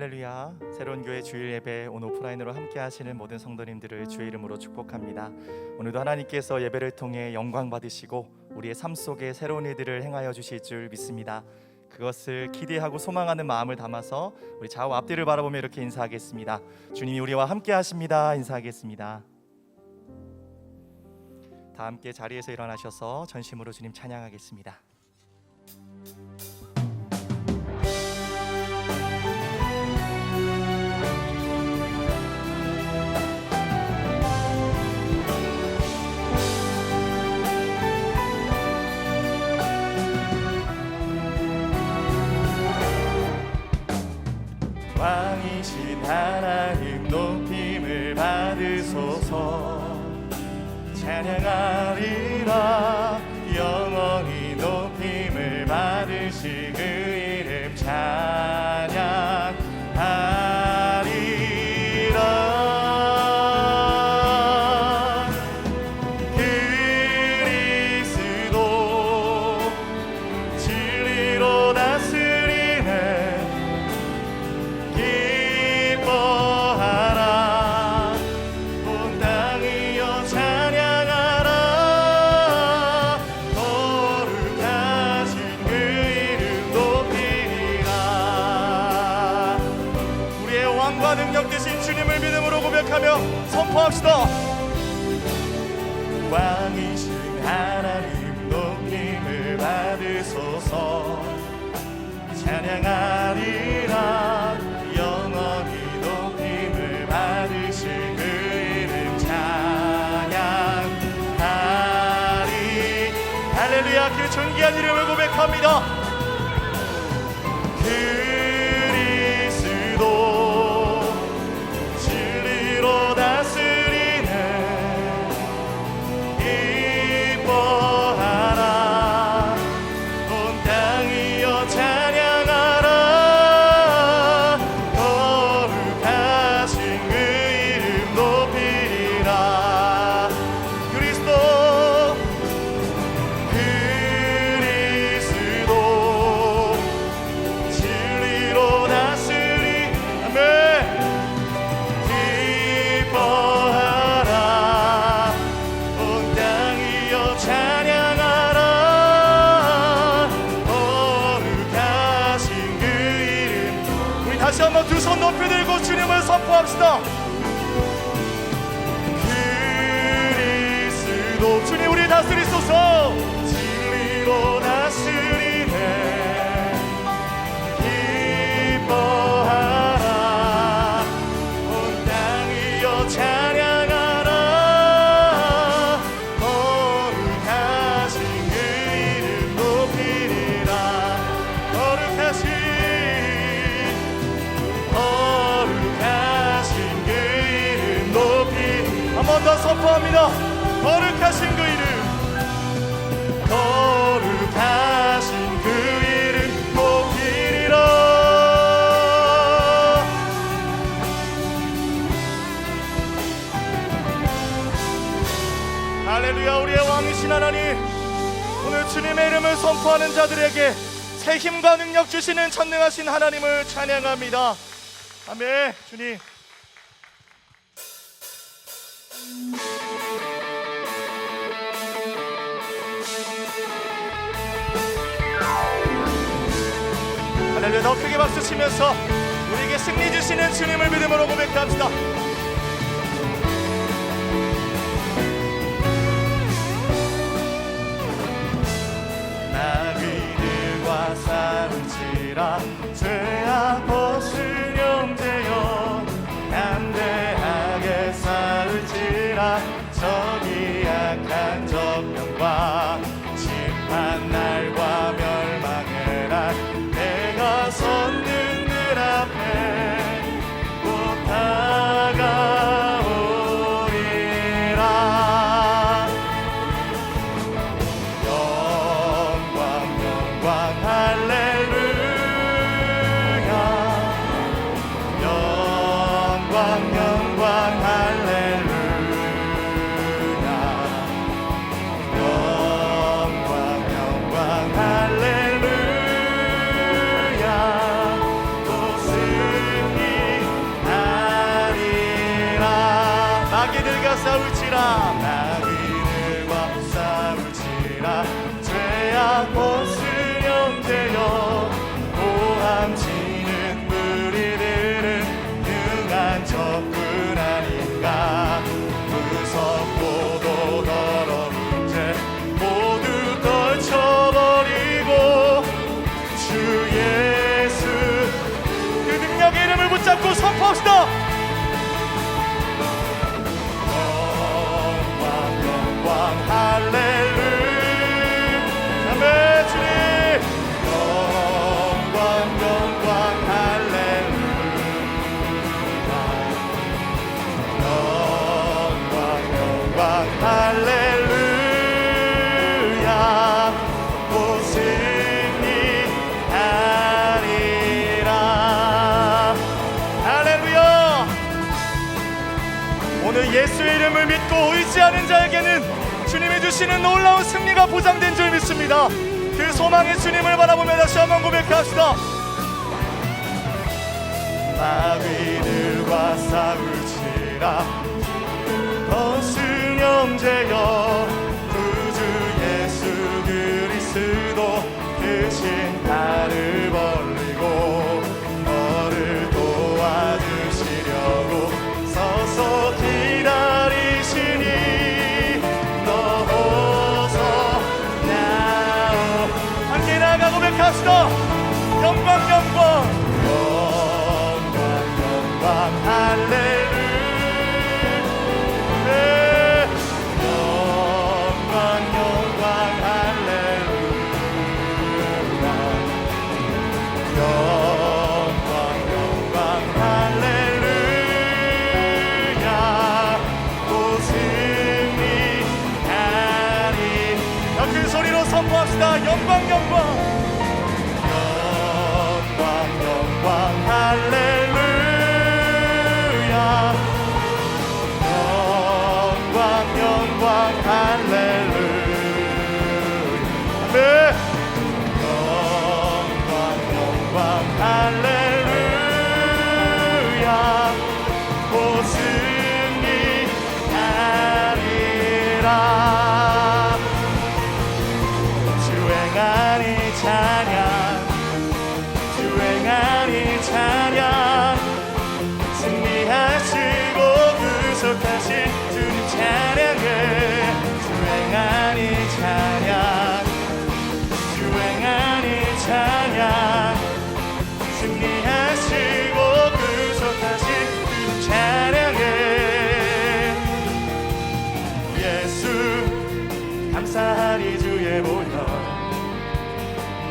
할렐루야. 새로운 교회 주일 예배 온 오프라인으로 함께 하시는 모든 성도님들을 주의 이름으로 축복합니다. 오늘도 하나님께서 예배를 통해 영광 받으시고 우리의 삶 속에 새로운 일들을 행하여 주실 줄 믿습니다. 그것을 기대하고 소망하는 마음을 담아서 우리 좌우 앞뒤를 바라보며 이렇게 인사하겠습니다. 주님이 우리와 함께 하십니다. 인사하겠습니다. 다 함께 자리에서 일어나셔서 전심으로 주님 찬양하겠습니다. 왕이신 하나님 높임을 받으소서. 찬양하리라. 영원히 높임을 받으시 그 이름 찬양하리라. 그리스도 진리로 다스리네. 기뻐하라. 온 땅이여 찬양하라. 거룩하신 그 이름 높이리라. 우리의 왕과 능력 되신 주님을 믿음으로 고백하며 선포합시다. 왕이신 하나님 높임을 받으소서. 찬양하리라. 영원히 높임을 받으실 그 이름 찬양하리. 할렐루야. 그 존귀한 이름을 고백합니다. 그리스도 진리로 다스리네. 기뻐하라. 온 땅이여 찬양하라. 거룩하신 그 이름 높이리라. 그리스도 진리로 다스리. 아멘. 기뻐하라. 온 땅이여 찬양하라. 거룩하신 그 이름. 우리 다시 한번 두 손 높이 들고 주님을 선포합시다. 그리스도 주님 우리 다스리소서. 진리로 다스리네. 기뻐하라. 온 땅이여 찬양하라. 거룩하신 그 이름 높이리라. 거룩하신 그 이름 높이. 한 번 더 선포합니다. 거룩하신 그 이름. 거룩하신 그 이름 높이리라. 할렐루야. 우리의 왕이신 하나님, 오늘 주님의 이름을 선포하는 자들에게 새 힘과 능력 주시는 전능하신 하나님을 찬양합니다. 아멘. 주님. 할렐루야. 더 크게 박수 치면서 우리에게 승리 주시는 주님을 믿음으로 고백합시다. 나그네들과 싸울지라. 죄악 벗은 형제여 담대하게 싸울지라. 적이 약한 적병과 심판날과 멸망의 날 내가 섰는 들 앞에 곧 다가오리라. 영광 영광 할렐루야. 영광 영광 할렐루야. 영광 영광 싸울지라 마귀들과 싸울지라 죄악 벗으령되어 고함치는 무리들은 능한 적군 아닌가 무섭고도 더러운 죄 모두 떨쳐버리고 주 예수 그 능력의 이름을 붙잡고 선포합시다. 영광 할렐루야 아멘 주님 영광 할렐루야 영광 할렐루야 곧 승리하리라 할렐루야. 오늘 예수의 이름을 믿고 의지하는 자에게는 주님이 주시는 놀라운 승리가 보장된 줄 믿습니다. 그 소망의 주님을 바라보며 다시 한번 고백합시다. 마귀들과 싸울지라 거스령제여 구주 예수 그리스도 크신 팔을 벌리고 너를 도와주시려고 서서 기다리시니 고백합시다. 영광 할렐루야 영광 할렐루야 영광 할렐루야 곧 승리하리. 더 큰 소리로 선포합시다. 영광 할렐루야 영광 할렐루야 네. 영광 할렐루야 곧 승리하리라. 주행하니 찬양 주행하니 찬양 승리하시고 구속하신 주님 찬양해 주행하니 찬양 주행하니 찬양 승리하시고 구속하신 주님 찬양해 예수 감사하리 주의 보혈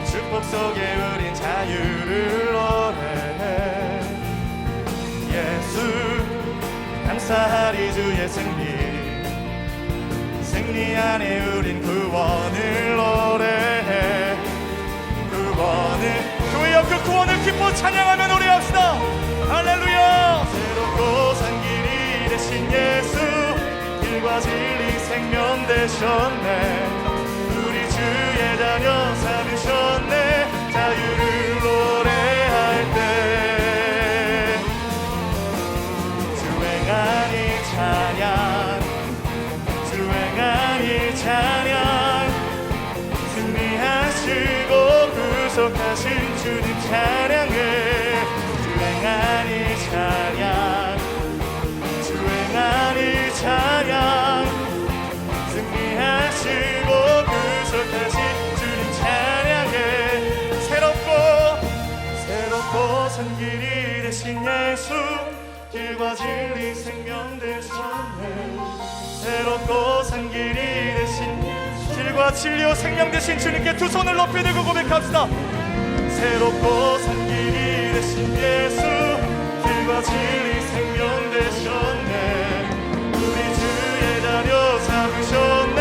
축복 속에 우린 자유를 노래해 예수 감사하리 주의 승리 안에 우린 구원을 노래해 구원을 교회여 그 구원을 기뻐 찬양하며 노래합시다. 할렐루야. 새롭고 산 길이 되신 예수 길과 진리 생명 되셨네 우리 주의 자녀 삼으셨네 자유를 노래할 때 주행하니 찬양 주행하니 찬양 승리하시고 구속하신 주님 찬양해 주행하니 찬양 주행하니 찬양 승리하시고 구속하신 주님 찬양해 새롭고 산 길이 되신 예수 길과 진리 생명 되셨네 새롭고 산 길이 되신 길과 진리와 생명 되신 주님께 두 손을 높이 들고 고백합시다. 새롭고 산 길이 되신 예수 길과 진리 생명 되셨네 우리 주의 자녀 삼으셨네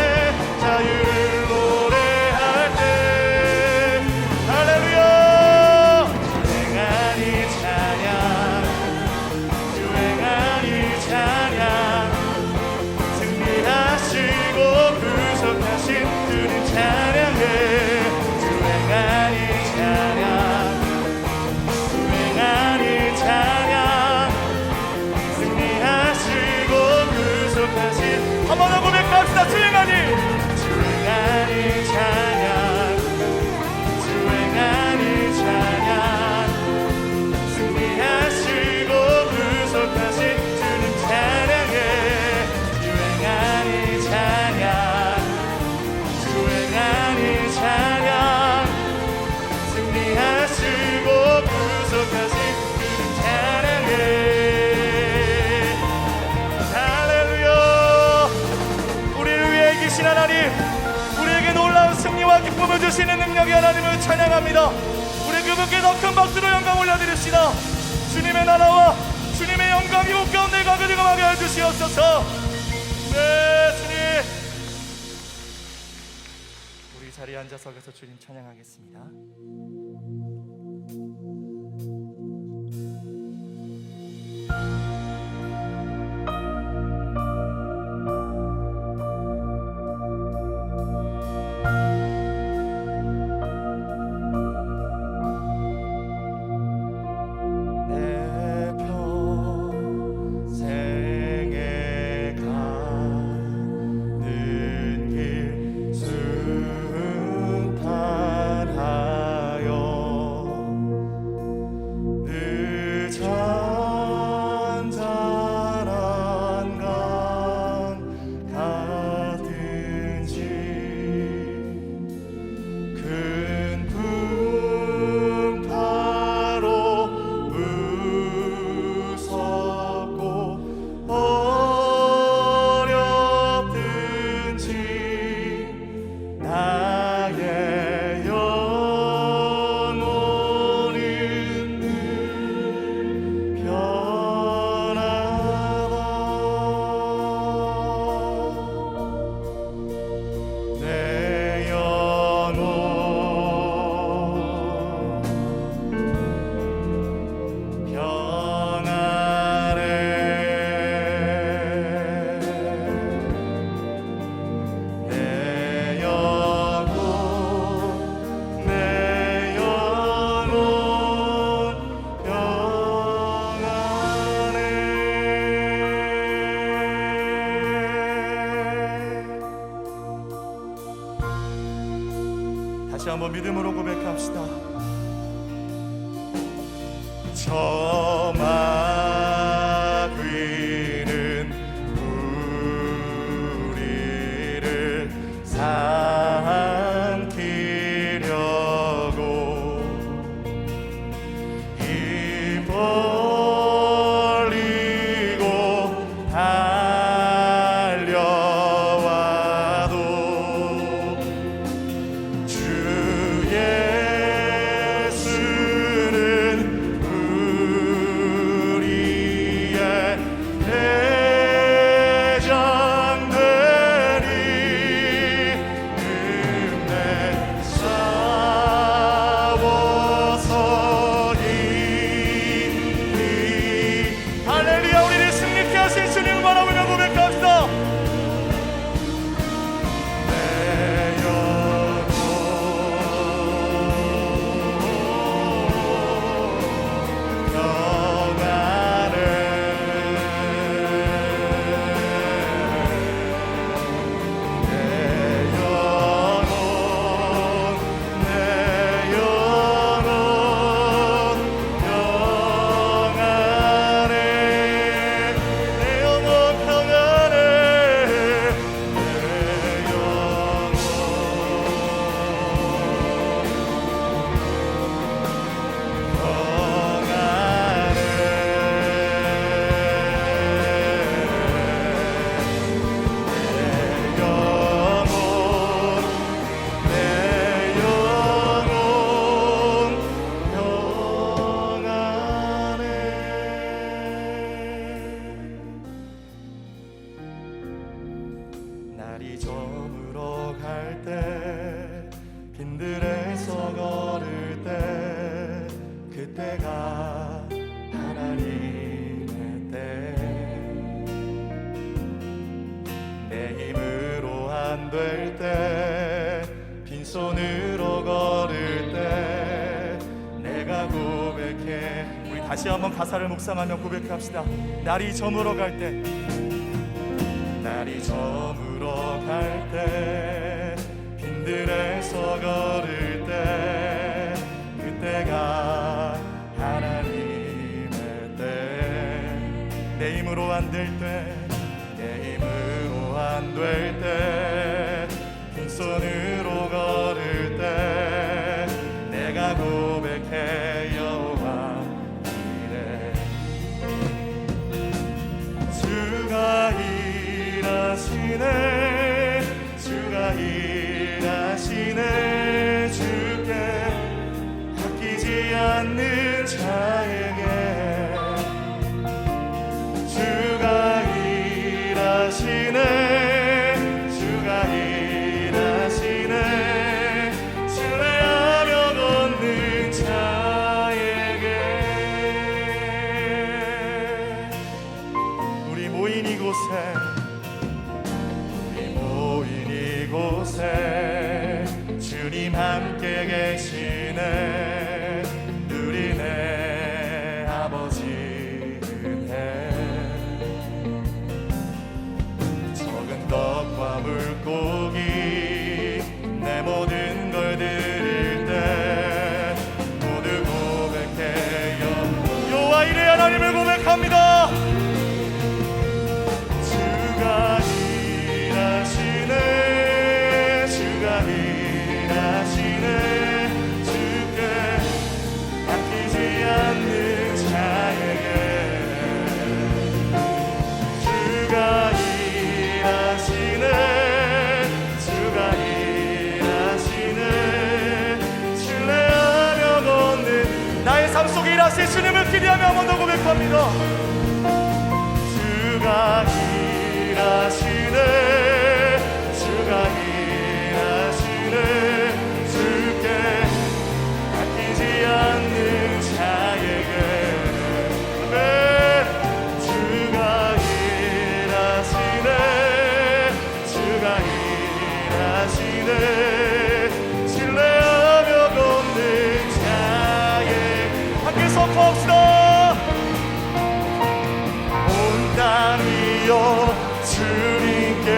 자유를 노래할 때 할렐루야. 주행하니 찬양 주행하니 찬양 승리하시고 구속하신 주님 찬양해 주행하니 찬양 주행하니 찬양 승리하시고 주시는 능력의 하나님을 찬양합니다. 우리 그분께 더 큰 박수로 영광 올려드립시다. 주님의 나라와 주님의 영광이 옷 가운데 가득하게 해주시옵소서. 네, 주님. 우리 자리에 앉아서 가서 주님 찬양하겠습니다. 다시 한번 믿음으로 고백합시다. 저 막 위는 우리를 삼키려고 입 벌리고 달려와도 주 예수는 우리의 대장되니 끝내 싸워서이니. 할렐루야. 우리를 승리케 하신 주님을 바라보며 고백합시다. 날이 저물어 갈 때 빈들에서 걸을 때 그때가 하나님의 때. 내 힘으로 안 될 때 빈손으로 걸을 때 내가 고백해. 우리 다시 한번 가사를 묵상하며 고백합시다. 날이 저물어 갈 때, 날이 저물어 갈 때 빈들에서 걸을 때 그때가 하나님의 때. 내 힘으로 안 될 때, 내 힘으로 안 될 때 빈손으로 걸을 때 내가 고백해. 여호와 이래. 주가 일하시네, 주가 일하시네. 고백합니다. 주가 일하시네, 주가 일하시네, 주께 아끼지 않는 자에게 주가 일하시네, 주가 일하시네, 신뢰하며 걷는 나의 삶 속에 일하실 주님을 기대하며 한 번 더 고백합니다. 주가 일하시네, 주가 일하시네, 주께 아끼지 않는 자에게 네, 주가 일하시네, 주가 일하시네, 신뢰하며 걷는 자에게 함께 선포합시다. 온 땅이여 주님께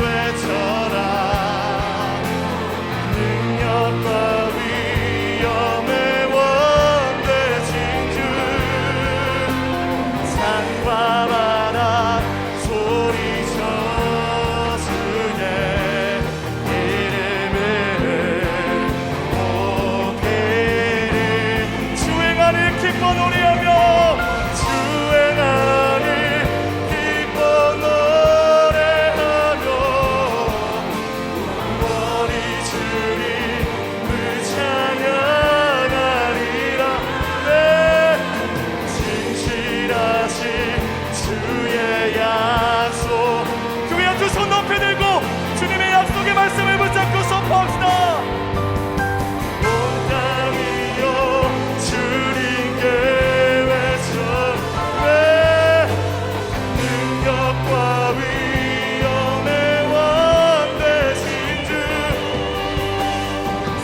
외쳐라. 능력과 위엄의 원대신 주, 산과 바다 소리쳐 주의 이름을 높이리. 주행하는 기뻐 노래하며 주행하니 기뻐 노래하며 머리 주님을 찬양하리라. 네, 진실하신 주의 약속. 교회 한 두 손 높이 들고 주님의 약속의 말씀을 붙잡고 선포합시다. 온 땅이여 주님께 외쳐 네, 능력과 위엄의 원대신 주,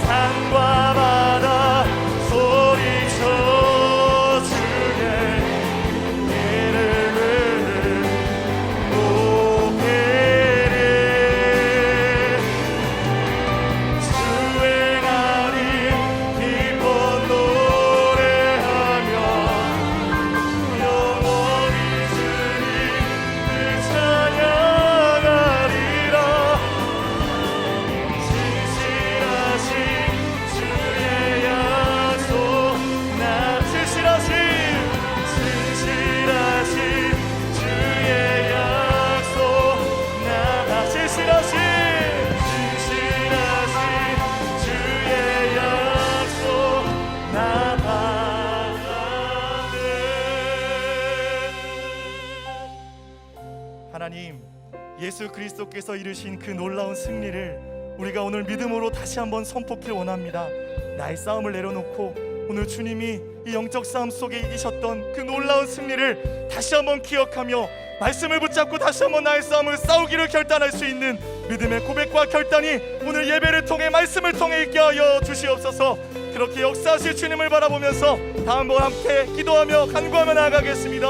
산과 바다 소리쳐 주의 이름을 높이리. 주행하리 기뻐 노래하며 영원히 주님을 찬양하리라. 진실하신 주의 약속 나 진실하신 주의 약속 나 진실하신 주의 약속 나 받아내. 하나님, 예수 그리스도께서 이루신 그 놀라운 승리를 우리가 오늘 믿음으로 다시 한번 선포하길 원합니다. 나의 싸움을 내려놓고 오늘 주님이 이 영적 싸움 속에 이기셨던 그 놀라운 승리를 다시 한번 기억하며 말씀을 붙잡고 다시 한번 나의 싸움을 싸우기를 결단할 수 있는 믿음의 고백과 결단이 오늘 예배를 통해 말씀을 통해 있게 하여 주시옵소서. 그렇게 역사하실 주님을 바라보면서 다음번 함께 기도하며 간구하며 나아가겠습니다.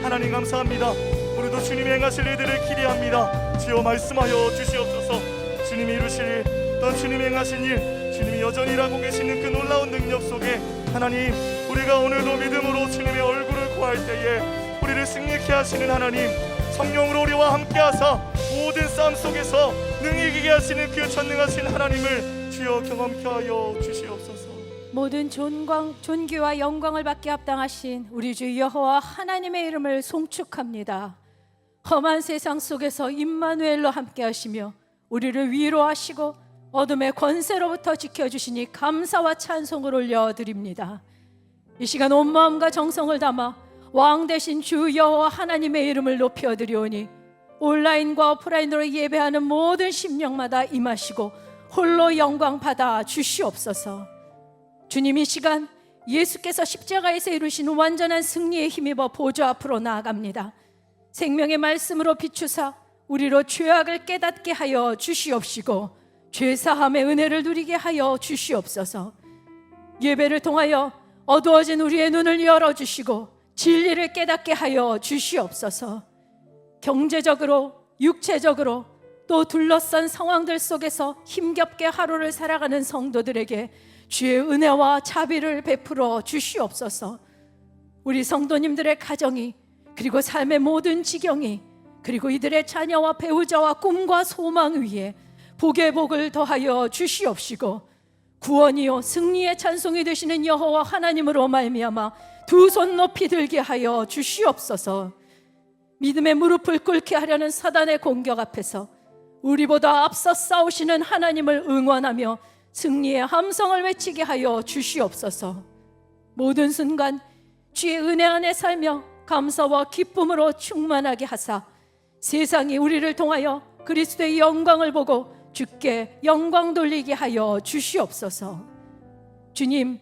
하나님 감사합니다. 우리도 주님이 행하실 일들을 기대합니다. 주여 말씀하여 주시옵소서. 주님이 이루실 일, 또 주님이 행하신 일, 주님이 여전히 일하고 계시는 그 놀라운 능력 속에 하나님, 우리가 오늘도 믿음으로 주님의 얼굴을 구할 때에 우리를 승리케 하시는 하나님, 성령으로 우리와 함께 하사 모든 싸움 속에서 능히 이기게 하시는 그 전능하신 하나님을 주여 경험케 하여 주시옵소서. 모든 존귀와 영광을 받게 합당하신 우리 주 여호와 하나님의 이름을 송축합니다. 험한 세상 속에서 임마누엘로 함께 하시며 우리를 위로하시고 어둠의 권세로부터 지켜주시니 감사와 찬송을 올려드립니다. 이 시간 온 마음과 정성을 담아 왕 되신 주 여호와 하나님의 이름을 높여드리오니 온라인과 오프라인으로 예배하는 모든 심령마다 임하시고 홀로 영광 받아 주시옵소서. 주님, 이 시간 예수께서 십자가에서 이루신 완전한 승리에 힘입어 보좌 앞으로 나아갑니다. 생명의 말씀으로 비추사 우리로 죄악을 깨닫게 하여 주시옵시고 죄사함의 은혜를 누리게 하여 주시옵소서. 예배를 통하여 어두워진 우리의 눈을 열어주시고 진리를 깨닫게 하여 주시옵소서. 경제적으로 육체적으로 또 둘러싼 상황들 속에서 힘겹게 하루를 살아가는 성도들에게 주의 은혜와 자비를 베풀어 주시옵소서. 우리 성도님들의 가정이, 그리고 삶의 모든 지경이, 그리고 이들의 자녀와 배우자와 꿈과 소망 위에 복의 복을 더하여 주시옵시고, 구원이요 승리의 찬송이 되시는 여호와 하나님으로 말미암아 두 손 높이 들게 하여 주시옵소서. 믿음의 무릎을 꿇게 하려는 사단의 공격 앞에서 우리보다 앞서 싸우시는 하나님을 응원하며 승리의 함성을 외치게 하여 주시옵소서. 모든 순간 주의 은혜 안에 살며 감사와 기쁨으로 충만하게 하사 세상이 우리를 통하여 그리스도의 영광을 보고 주께 영광 돌리게 하여 주시옵소서. 주님,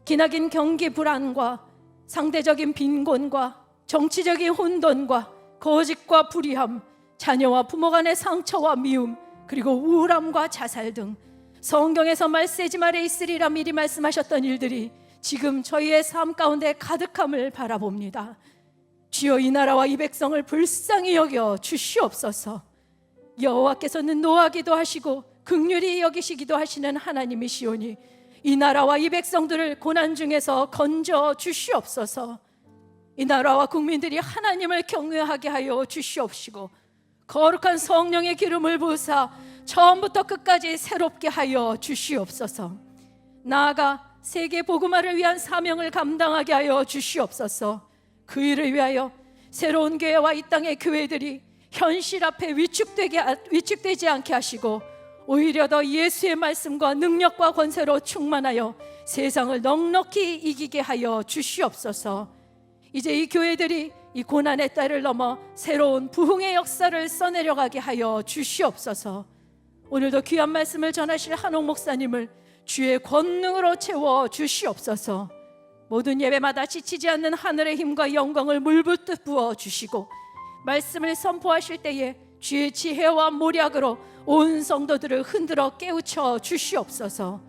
기나긴 경기 불안과 상대적인 빈곤과 정치적인 혼돈과 거짓과 불의함, 자녀와 부모 간의 상처와 미움, 그리고 우울함과 자살 등 성경에서 말세지 말에 있으리라 미리 말씀하셨던 일들이 지금 저희의 삶 가운데 가득함을 바라봅니다. 주여, 이 나라와 이 백성을 불쌍히 여겨 주시옵소서. 여호와께서는 노하기도 하시고 긍휼히 여기시기도 하시는 하나님이시오니 이 나라와 이 백성들을 고난 중에서 건져 주시옵소서. 이 나라와 국민들이 하나님을 경외하게 하여 주시옵시고 거룩한 성령의 기름을 부으사 처음부터 끝까지 새롭게 하여 주시옵소서. 나아가 세계 복음화를 위한 사명을 감당하게 하여 주시옵소서. 그 일을 위하여 새로운 교회와 이 땅의 교회들이 현실 앞에 위축되지 않게 하시고 오히려 더 예수의 말씀과 능력과 권세로 충만하여 세상을 넉넉히 이기게 하여 주시옵소서. 이제 이 교회들이 이 고난의 때를 넘어 새로운 부흥의 역사를 써내려가게 하여 주시옵소서. 오늘도 귀한 말씀을 전하실 한옥 목사님을 주의 권능으로 채워 주시옵소서. 모든 예배마다 지치지 않는 하늘의 힘과 영광을 물붓듯 부어 주시고 말씀을 선포하실 때에 주의 지혜와 모략으로 온 성도들을 흔들어 깨우쳐 주시옵소서.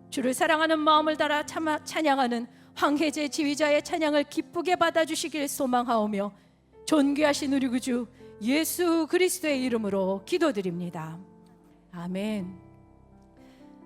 주를 사랑하는 마음을 달아 찬양하는 황해제 지휘자의 찬양을 기쁘게 받아주시길 소망하오며 존귀하신 우리 구주 예수 그리스도의 이름으로 기도드립니다. 아멘.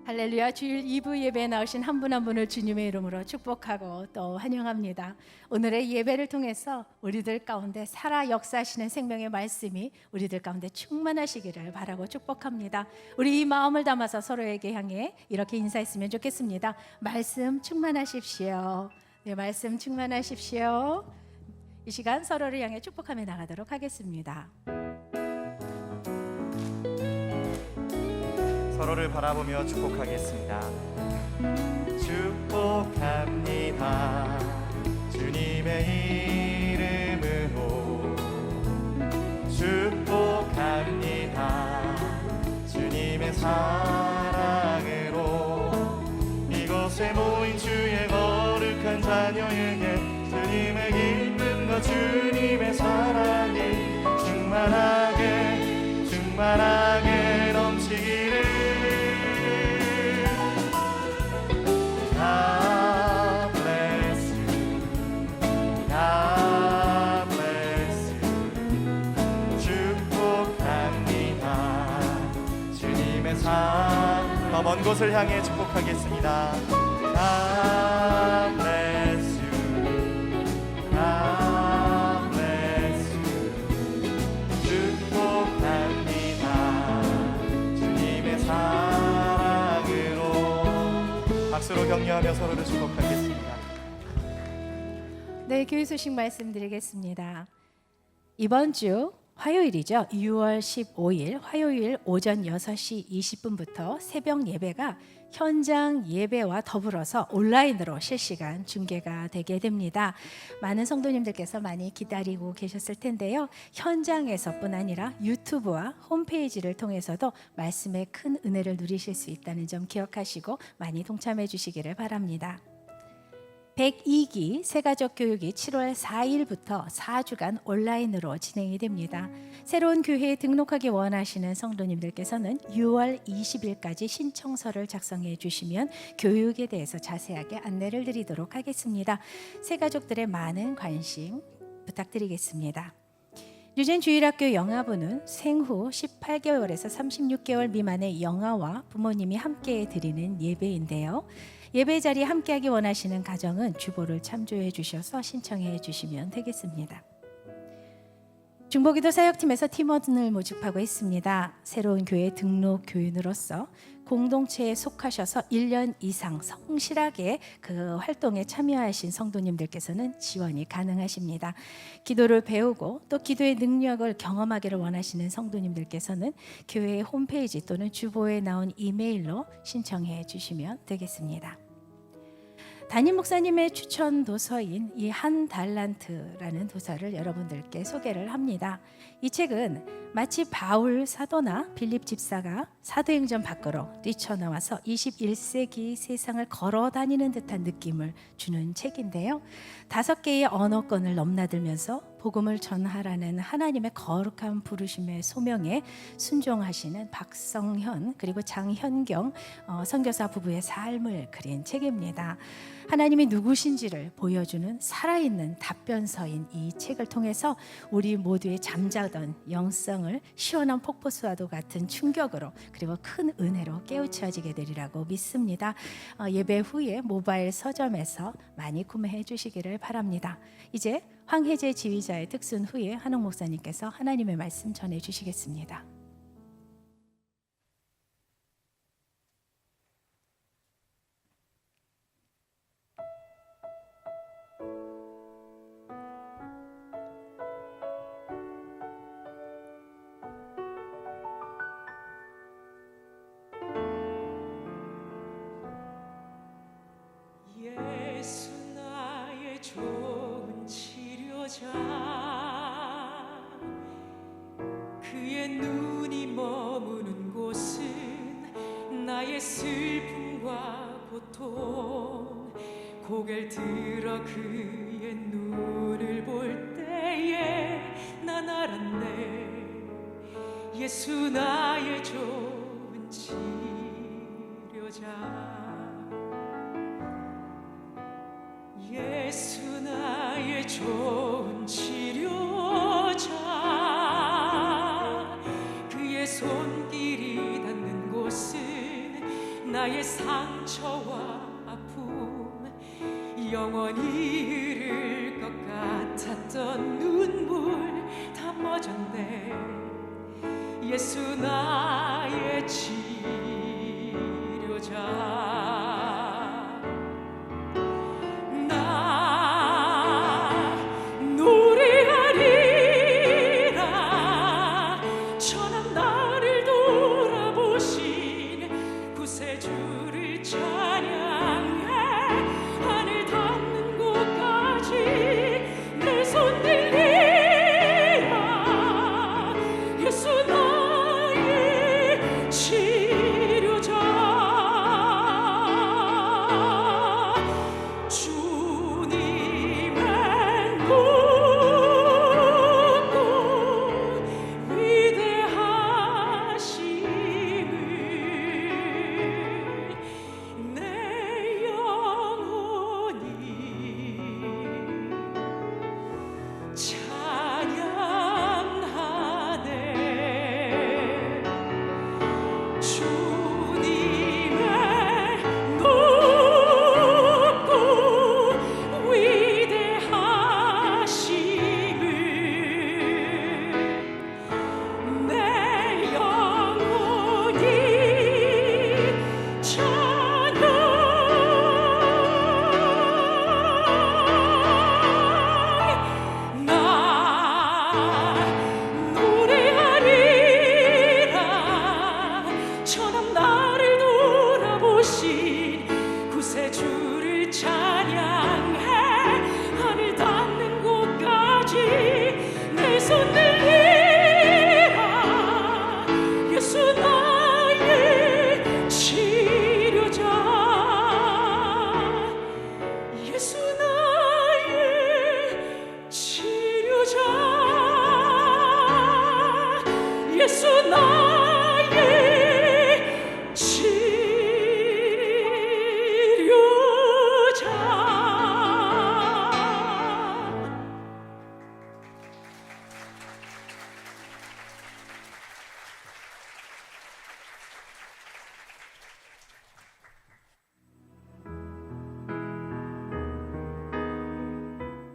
할렐루야. 주일 2부 예배에 나오신 한 분 한 분을 주님의 이름으로 축복하고 또 환영합니다. 오늘의 예배를 통해서 우리들 가운데 살아 역사하시는 생명의 말씀이 우리들 가운데 충만하시기를 바라고 축복합니다. 우리 이 마음을 담아서 서로에게 향해 이렇게 인사했으면 좋겠습니다. 말씀 충만하십시오. 네, 말씀 충만하십시오. 이 시간 서로를 향해 축복하며 나가도록 하겠습니다. 서로를 바라보며 축복하겠습니다. 축복합니다. 주님의 이름으로 축복합니다. 주님의 사랑으로 이곳에 모인 주의 거룩한 자녀에게 주님의 기쁨과 주님의 사랑이 충만하게 넘치기를. God bless you. God bless you. 축복합니다. 주님의 더 먼 곳을 향해 축복하겠습니다. God bless you. God bless you. 축복합니다. 주님의 사랑으로. 박수로 격려하며 서로를 축복하겠습니다. 네, 교회 소식 말씀드리겠습니다. 이번 주 화요일이죠. 6월 15일 화요일 오전 6시 20분부터 새벽 예배가 현장 예배와 더불어서 온라인으로 실시간 중계가 되게 됩니다. 많은 성도님들께서 많이 기다리고 계셨을 텐데요. 현장에서뿐 아니라 유튜브와 홈페이지를 통해서도 말씀의 큰 은혜를 누리실 수 있다는 점 기억하시고 많이 동참해 주시기를 바랍니다. 102기 새가족 교육이 7월 4일부터 4주간 온라인으로 진행이 됩니다. 새로운 교회에 등록하기 원하시는 성도님들께서는 6월 20일까지 신청서를 작성해 주시면 교육에 대해서 자세하게 안내를 드리도록 하겠습니다. 새가족들의 많은 관심 부탁드리겠습니다. 뉴젠 주일학교 영아부는 생후 18개월에서 36개월 미만의 영아와 부모님이 함께 드리는 예배인데요. 예배 자리에 함께하기 원하시는 가정은 주보를 참조해 주셔서 신청해 주시면 되겠습니다. 중보기도 사역팀에서 팀원을 모집하고 있습니다. 새로운 교회 등록 교인으로서 공동체에 속하셔서 1년 이상 성실하게 그 활동에 참여하신 성도님들께서는 지원이 가능하십니다. 기도를 배우고 또 기도의 능력을 경험하기를 원하시는 성도님들께서는 교회 홈페이지 또는 주보에 나온 이메일로 신청해 주시면 되겠습니다. 담임 목사님의 추천 도서인 이 한 달란트라는 도서를 여러분들께 소개를 합니다. 이 책은 마치 바울 사도나 빌립 집사가 사도행전 밖으로 뛰쳐나와서 21세기 세상을 걸어 다니는 듯한 느낌을 주는 책인데요. 5개의 언어권을 넘나들면서 복음을 전하라는 하나님의 거룩한 부르심의 소명에 순종하시는 박성현 그리고 장현경 선교사 부부의 삶을 그린 책입니다. 하나님이 누구신지를 보여주는 살아있는 답변서인 이 책을 통해서 우리 모두의 잠자던 영성을 시원한 폭포수와도 같은 충격으로 그리고 큰 은혜로 깨우쳐지게 되리라고 믿습니다. 예배 후에 모바일 서점에서 많이 구매해 주시기를 바랍니다. 이제 황혜재 지휘자의 특순 후에 한옥 목사님께서 하나님의 말씀 전해 주시겠습니다. 예수 나의 좋은 치료자 그의 눈이 머무는 곳은 나의 슬픔과 고통 고개를 들어 그의 눈을 볼 때에 난 알았네 예수 나의 좋은 치료자 예수 나의 좋은 치료자 그의 손길이 닿는 곳은 나의 상처와 아픔 영원히 흐를 것 같았던 눈물 다 멎었네 예수 나의 치료자 내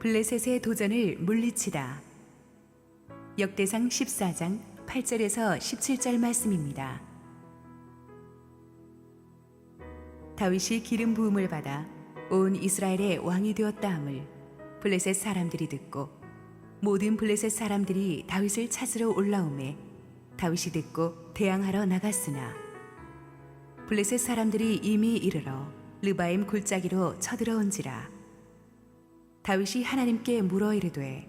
블레셋의 도전을 물리치다. 역대상 14장 8절에서 17절 말씀입니다. 다윗이 기름 부음을 받아 온 이스라엘의 왕이 되었다 함을 블레셋 사람들이 듣고 모든 블레셋 사람들이 다윗을 찾으러 올라오매 다윗이 듣고 대항하러 나갔으나 블레셋 사람들이 이미 이르러 르바임 골짜기로 쳐들어온지라. 다윗이 하나님께 물어 이르되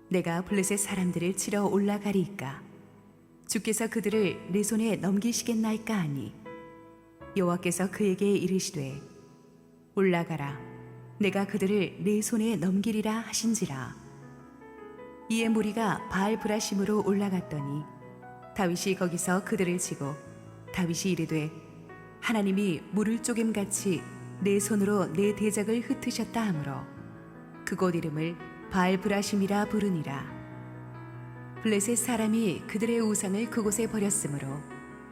내가 블레셋 사람들을 치러 올라가리이까 주께서 그들을 내 손에 넘기시겠나이까 하니 여호와께서 그에게 이르시되 올라가라 내가 그들을 내 손에 넘기리라 하신지라. 이에 무리가 바알 브라심으로 올라갔더니 다윗이 거기서 그들을 치고 다윗이 이르되 하나님이 물을 쪼갰같이 내 손으로 내 대적을 흩으셨다 하므로 그곳 이름을 바알 브라심이라 부르니라. 블레셋 사람이 그들의 우상을 그곳에 버렸으므로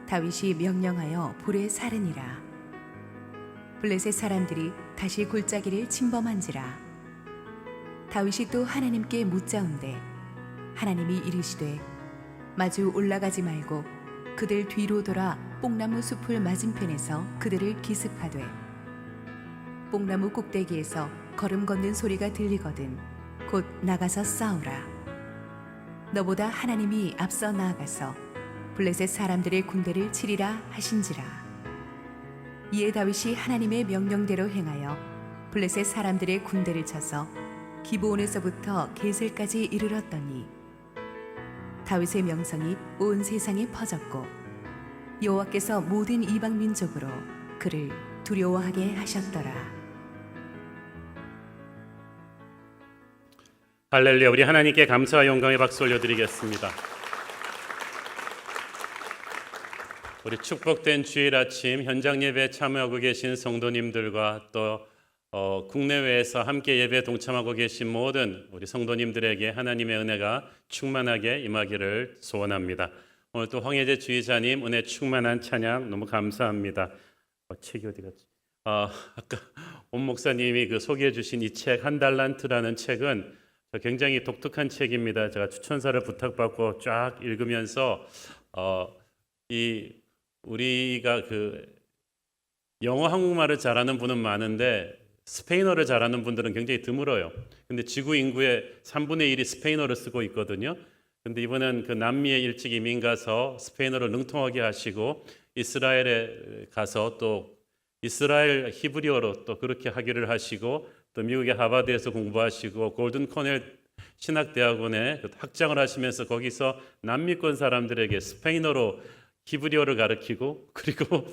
다윗이 명령하여 불에 사르니라. 블레셋 사람들이 다시 골짜기를 침범한지라. 다윗이 또 하나님께 묻자온대 하나님이 이르시되 마주 올라가지 말고 그들 뒤로 돌아 뽕나무 숲을 맞은편에서 그들을 기습하되 뽕나무 꼭대기에서 걸음 걷는 소리가 들리거든 곧 나가서 싸우라. 너보다 하나님이 앞서 나아가서 블레셋 사람들의 군대를 치리라 하신지라. 이에 다윗이 하나님의 명령대로 행하여 블레셋 사람들의 군대를 쳐서 기브온에서부터 게셀까지 이르렀더니 다윗의 명성이 온 세상에 퍼졌고 여호와께서 모든 이방 민족으로 그를 두려워하게 하셨더라. 할렐루야. 우리 하나님께 감사와 영광의 박수 올려드리겠습니다. 우리 축복된 주일 아침 현장 예배에 참여하고 계신 성도님들과 또 국내외에서 함께 예배에 동참하고 계신 모든 우리 성도님들에게 하나님의 은혜가 충만하게 임하기를 소원합니다. 오늘 또 황혜재 주의자님 은혜 충만한 찬양 너무 감사합니다. 책이 어디 갔지? 아까 온 목사님이 그 소개해 주신 이 책 한 달란트라는 책은 굉장히 독특한 책입니다. 제가 추천사를 부탁받고 쫙 읽으면서 우리가 그 영어 한국말을 잘하는 분은 많은데 스페인어를 잘하는 분들은 굉장히 드물어요. 근데 지구 인구의 3분의 1이 스페인어를 쓰고 있거든요. 근데 이번엔 그 남미에 일찍 이민 가서 스페인어를 능통하게 하시고 이스라엘에 가서 또 이스라엘 히브리어로 또 그렇게 하기를 하시고 또 미국의 하버드에서 공부하시고 골든 코넬 신학대학원에 학장을 하시면서 거기서 남미권 사람들에게 스페인어로 히브리어를 가르치고 그리고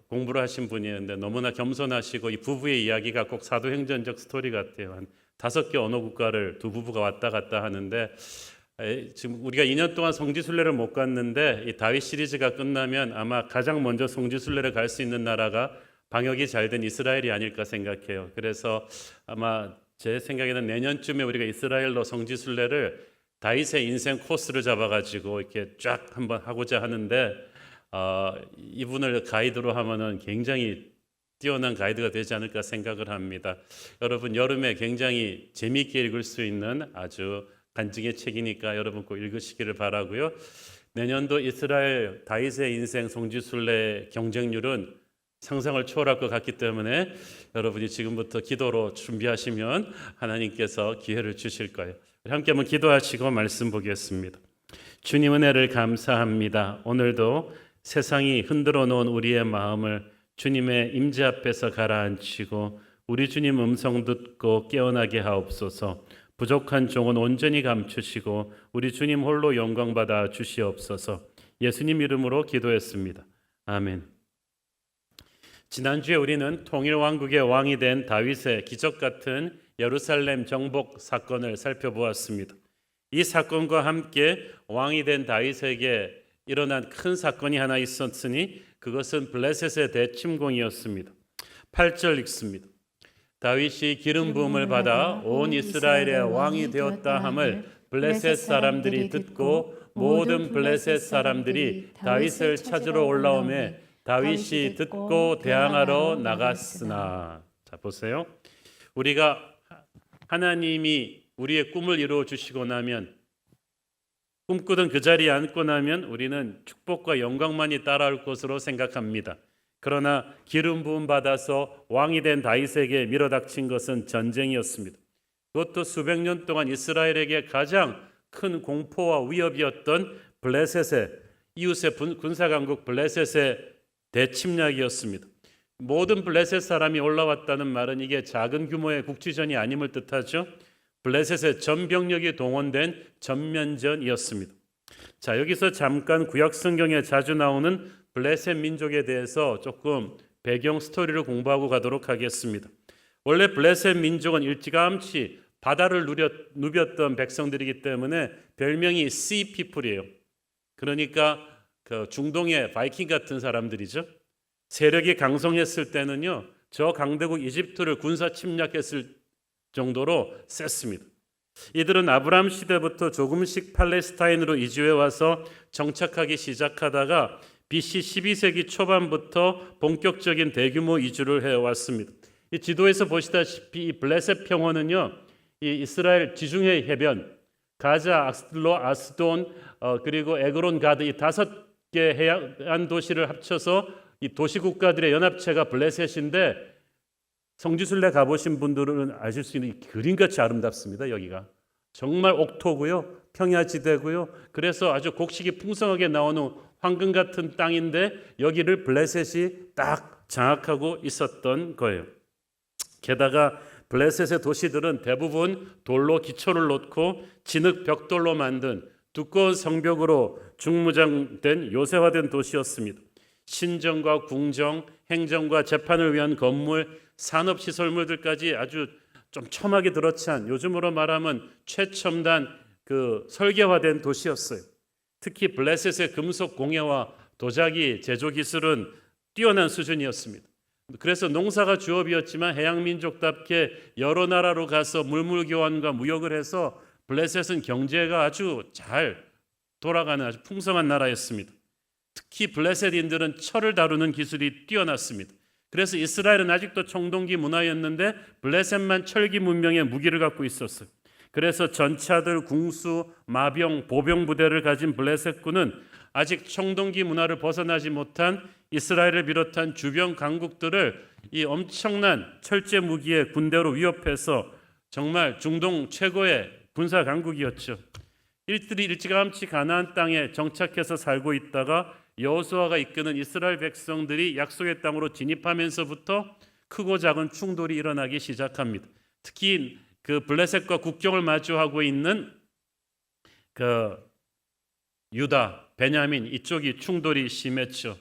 공부를 하신 분이었는데 너무나 겸손하시고 이 부부의 이야기가 꼭 사도행전적 스토리 같아요. 한 5개 언어 국가를 두 부부가 왔다 갔다 하는데 지금 우리가 2년 동안 성지순례를 못 갔는데 이 다윗 시리즈가 끝나면 아마 가장 먼저 성지순례를 갈 수 있는 나라가 방역이 잘 된 이스라엘이 아닐까 생각해요. 그래서 아마 제 생각에는 내년쯤에 우리가 이스라엘로 성지순례를 다윗의 인생 코스를 잡아가지고 이렇게 쫙 한번 하고자 하는데 이분을 가이드로 하면은 굉장히 뛰어난 가이드가 되지 않을까 생각을 합니다. 여러분 여름에 굉장히 재미있게 읽을 수 있는 아주 간증의 책이니까 여러분 꼭 읽으시기를 바라고요. 내년도 이스라엘 다윗의 인생 성지순례 경쟁률은 상상을 초월할 것 같기 때문에 여러분이 지금부터 기도로 준비하시면 하나님께서 기회를 주실 거예요. 함께 한번 기도하시고 말씀 보겠습니다. 주님 은혜를 감사합니다. 오늘도 세상이 흔들어 놓은 우리의 마음을 주님의 임재 앞에서 가라앉히고 우리 주님 음성 듣고 깨어나게 하옵소서. 부족한 종은 온전히 감추시고 우리 주님 홀로 영광 받아 주시옵소서. 예수님 이름으로 기도했습니다. 아멘. 지난주에 우리는 통일왕국의 왕이 된 다윗의 기적 같은 예루살렘 정복 사건을 살펴보았습니다. 이 사건과 함께 왕이 된 다윗에게 일어난 큰 사건이 하나 있었으니 그것은 블레셋의 대침공이었습니다. 8절 읽습니다. 다윗이 기름 부음을 받아 온 이스라엘의 왕이 되었다 함을 블레셋 사람들이 듣고 모든 블레셋 사람들이 다윗을 찾으러 올라오매 다윗이 듣고 대항하러 나갔으나. 자 보세요. 우리가 하나님이 우리의 꿈을 이루어 주시고 나면, 꿈꾸던 그 자리에 앉고 나면 우리는 축복과 영광만이 따라올 것으로 생각합니다. 그러나 기름 부음 받아서 왕이 된 다윗에게 밀어닥친 것은 전쟁이었습니다. 그것도 수백 년 동안 이스라엘에게 가장 큰 공포와 위협이었던 블레셋의, 이웃의 군사강국 블레셋의 대침략이었습니다. 모든 블레셋 사람이 올라왔다는 말은 이게 작은 규모의 국지전이 아님을 뜻하죠. 블레셋의 전 병력이 동원된 전면전이었습니다. 자, 여기서 잠깐 구약 성경에 자주 나오는 블레셋 민족에 대해서 조금 배경 스토리를 공부하고 가도록 하겠습니다. 원래 블레셋 민족은 일찌감치 바다를 누볐던 백성들이기 때문에 별명이 Sea People이에요. 그러니까 그 중동의 바이킹 같은 사람들이죠. 세력이 강성했을 때는요, 저 강대국 이집트를 군사 침략했을 정도로 셌습니다. 이들은 아브라함 시대부터 조금씩 팔레스타인으로 이주해 와서 정착하기 시작하다가 BC 12세기 초반부터 본격적인 대규모 이주를 해왔습니다. 이 지도에서 보시다시피 이 블레셋 평원은요, 이 이스라엘 지중해 해변, 가자, 악슬로, 아스돈, 그리고 에그론, 가드 이 5개 해안 도시를 합쳐서 이 도시 국가들의 연합체가 블레셋인데, 성지순례 가보신 분들은 아실 수 있는 그림같이 아름답습니다. 여기가 정말 옥토고요, 평야지대고요. 그래서 아주 곡식이 풍성하게 나오는 황금 같은 땅인데 여기를 블레셋이 딱 장악하고 있었던 거예요. 게다가 블레셋의 도시들은 대부분 돌로 기초를 놓고 진흙 벽돌로 만든 두꺼운 성벽으로 중무장된 요새화된 도시였습니다. 신정과 궁정, 행정과 재판을 위한 건물, 산업시설물들까지 아주 좀 첨하게 들어찬, 요즘으로 말하면 최첨단 그 설계화된 도시였어요. 특히 블레셋의 금속 공예와 도자기 제조 기술은 뛰어난 수준이었습니다. 그래서 농사가 주업이었지만 해양민족답게 여러 나라로 가서 물물교환과 무역을 해서 블레셋은 경제가 아주 잘 돌아가는 아주 풍성한 나라였습니다. 특히 블레셋인들은 철을 다루는 기술이 뛰어났습니다. 그래서 이스라엘은 아직도 청동기 문화였는데 블레셋만 철기 문명의 무기를 갖고 있었어요. 그래서 전차들, 궁수, 마병, 보병 부대를 가진 블레셋군은 아직 청동기 문화를 벗어나지 못한 이스라엘을 비롯한 주변 강국들을 이 엄청난 철제 무기의 군대로 위협해서 정말 중동 최고의 군사 강국이었죠. 이들이 일찌감치 가나안 땅에 정착해서 살고 있다가 여호수아가 이끄는 이스라엘 백성들이 약속의 땅으로 진입하면서부터 크고 작은 충돌이 일어나기 시작합니다. 특히 그 블레셋과 국경을 마주하고 있는 그 유다, 베냐민 이쪽이 충돌이 심했죠.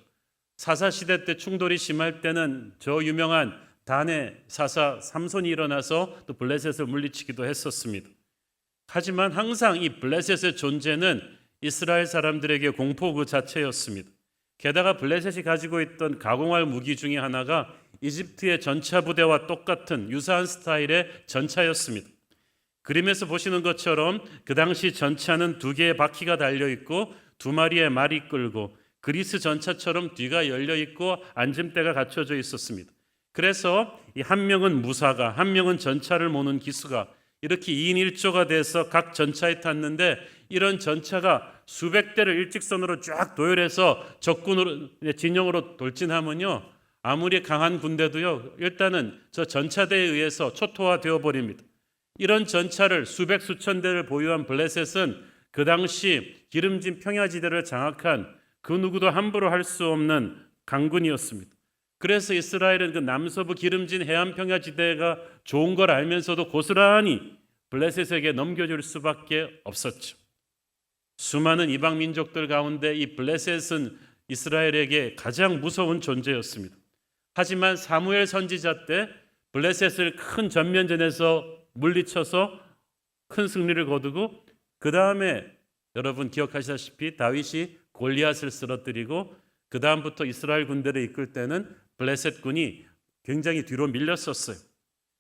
사사 시대 때 충돌이 심할 때는 저 유명한 단의 사사 삼손이 일어나서 또 블레셋을 물리치기도 했었습니다. 하지만 항상 이 블레셋의 존재는 이스라엘 사람들에게 공포 그 자체였습니다. 게다가 블레셋이 가지고 있던 가공할 무기 중에 하나가 이집트의 전차 부대와 똑같은 유사한 스타일의 전차였습니다. 그림에서 보시는 것처럼 그 당시 전차는 2개의 바퀴가 달려있고 2마리의 말이 끌고 그리스 전차처럼 뒤가 열려있고 앉음대가 갖춰져 있었습니다. 그래서 이 한 명은 무사가, 한 명은 전차를 모는 기수가 이렇게 2인 1조가 돼서 각 전차에 탔는데 이런 전차가 수백 대를 일직선으로 쫙 도열해서 적군으로 진영으로 돌진하면요, 아무리 강한 군대도요 일단은 저 전차대에 의해서 초토화되어 버립니다. 이런 전차를 수백 수천 대를 보유한 블레셋은 그 당시 기름진 평야지대를 장악한 그 누구도 함부로 할 수 없는 강군이었습니다. 그래서 이스라엘은 그 남서부 기름진 해안 평야지대가 좋은 걸 알면서도 고스란히 블레셋에게 넘겨줄 수밖에 없었죠. 수많은 이방 민족들 가운데 이 블레셋은 이스라엘에게 가장 무서운 존재였습니다. 하지만 사무엘 선지자 때 블레셋을 큰 전면전에서 물리쳐서 큰 승리를 거두고 그 다음에 여러분 기억하시다시피 다윗이 골리앗을 쓰러뜨리고 그 다음부터 이스라엘 군대를 이끌 때는 블레셋 군이 굉장히 뒤로 밀렸었어요.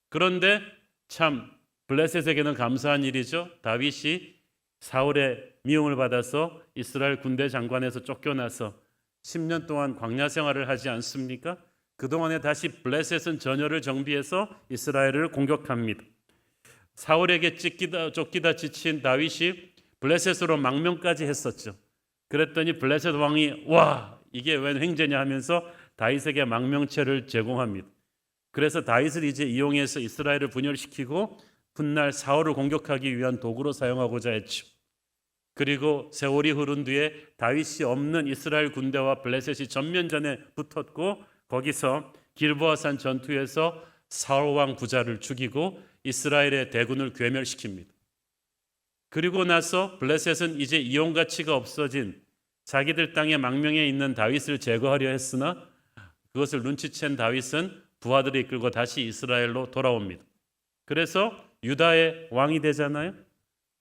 그런데 참 블레셋에게는 감사한 일이죠. 다윗이 사울의 미움을 받아서 이스라엘 군대 장관에서 쫓겨나서 10년 동안 광야 생활을 하지 않습니까? 그동안에 다시 블레셋은 전열을 정비해서 이스라엘을 공격합니다. 사울에게 쫓기다 지친 다윗이 블레셋으로 망명까지 했었죠. 그랬더니 블레셋 왕이 와 이게 웬 횡재냐 하면서 다윗에게 망명체를 제공합니다. 그래서 다윗을 이제 이용해서 이스라엘을 분열시키고 훗날 사울을 공격하기 위한 도구로 사용하고자 했죠. 그리고 세월이 흐른 뒤에 다윗이 없는 이스라엘 군대와 블레셋이 전면전에 붙었고 거기서 길보아산 전투에서 사울 왕 부자를 죽이고 이스라엘의 대군을 괴멸시킵니다. 그리고 나서 블레셋은 이제 이용 가치가 없어진 자기들 땅에 망명해 있는 다윗을 제거하려 했으나 그것을 눈치챈 다윗은 부하들을 이끌고 다시 이스라엘로 돌아옵니다. 그래서 유다의 왕이 되잖아요.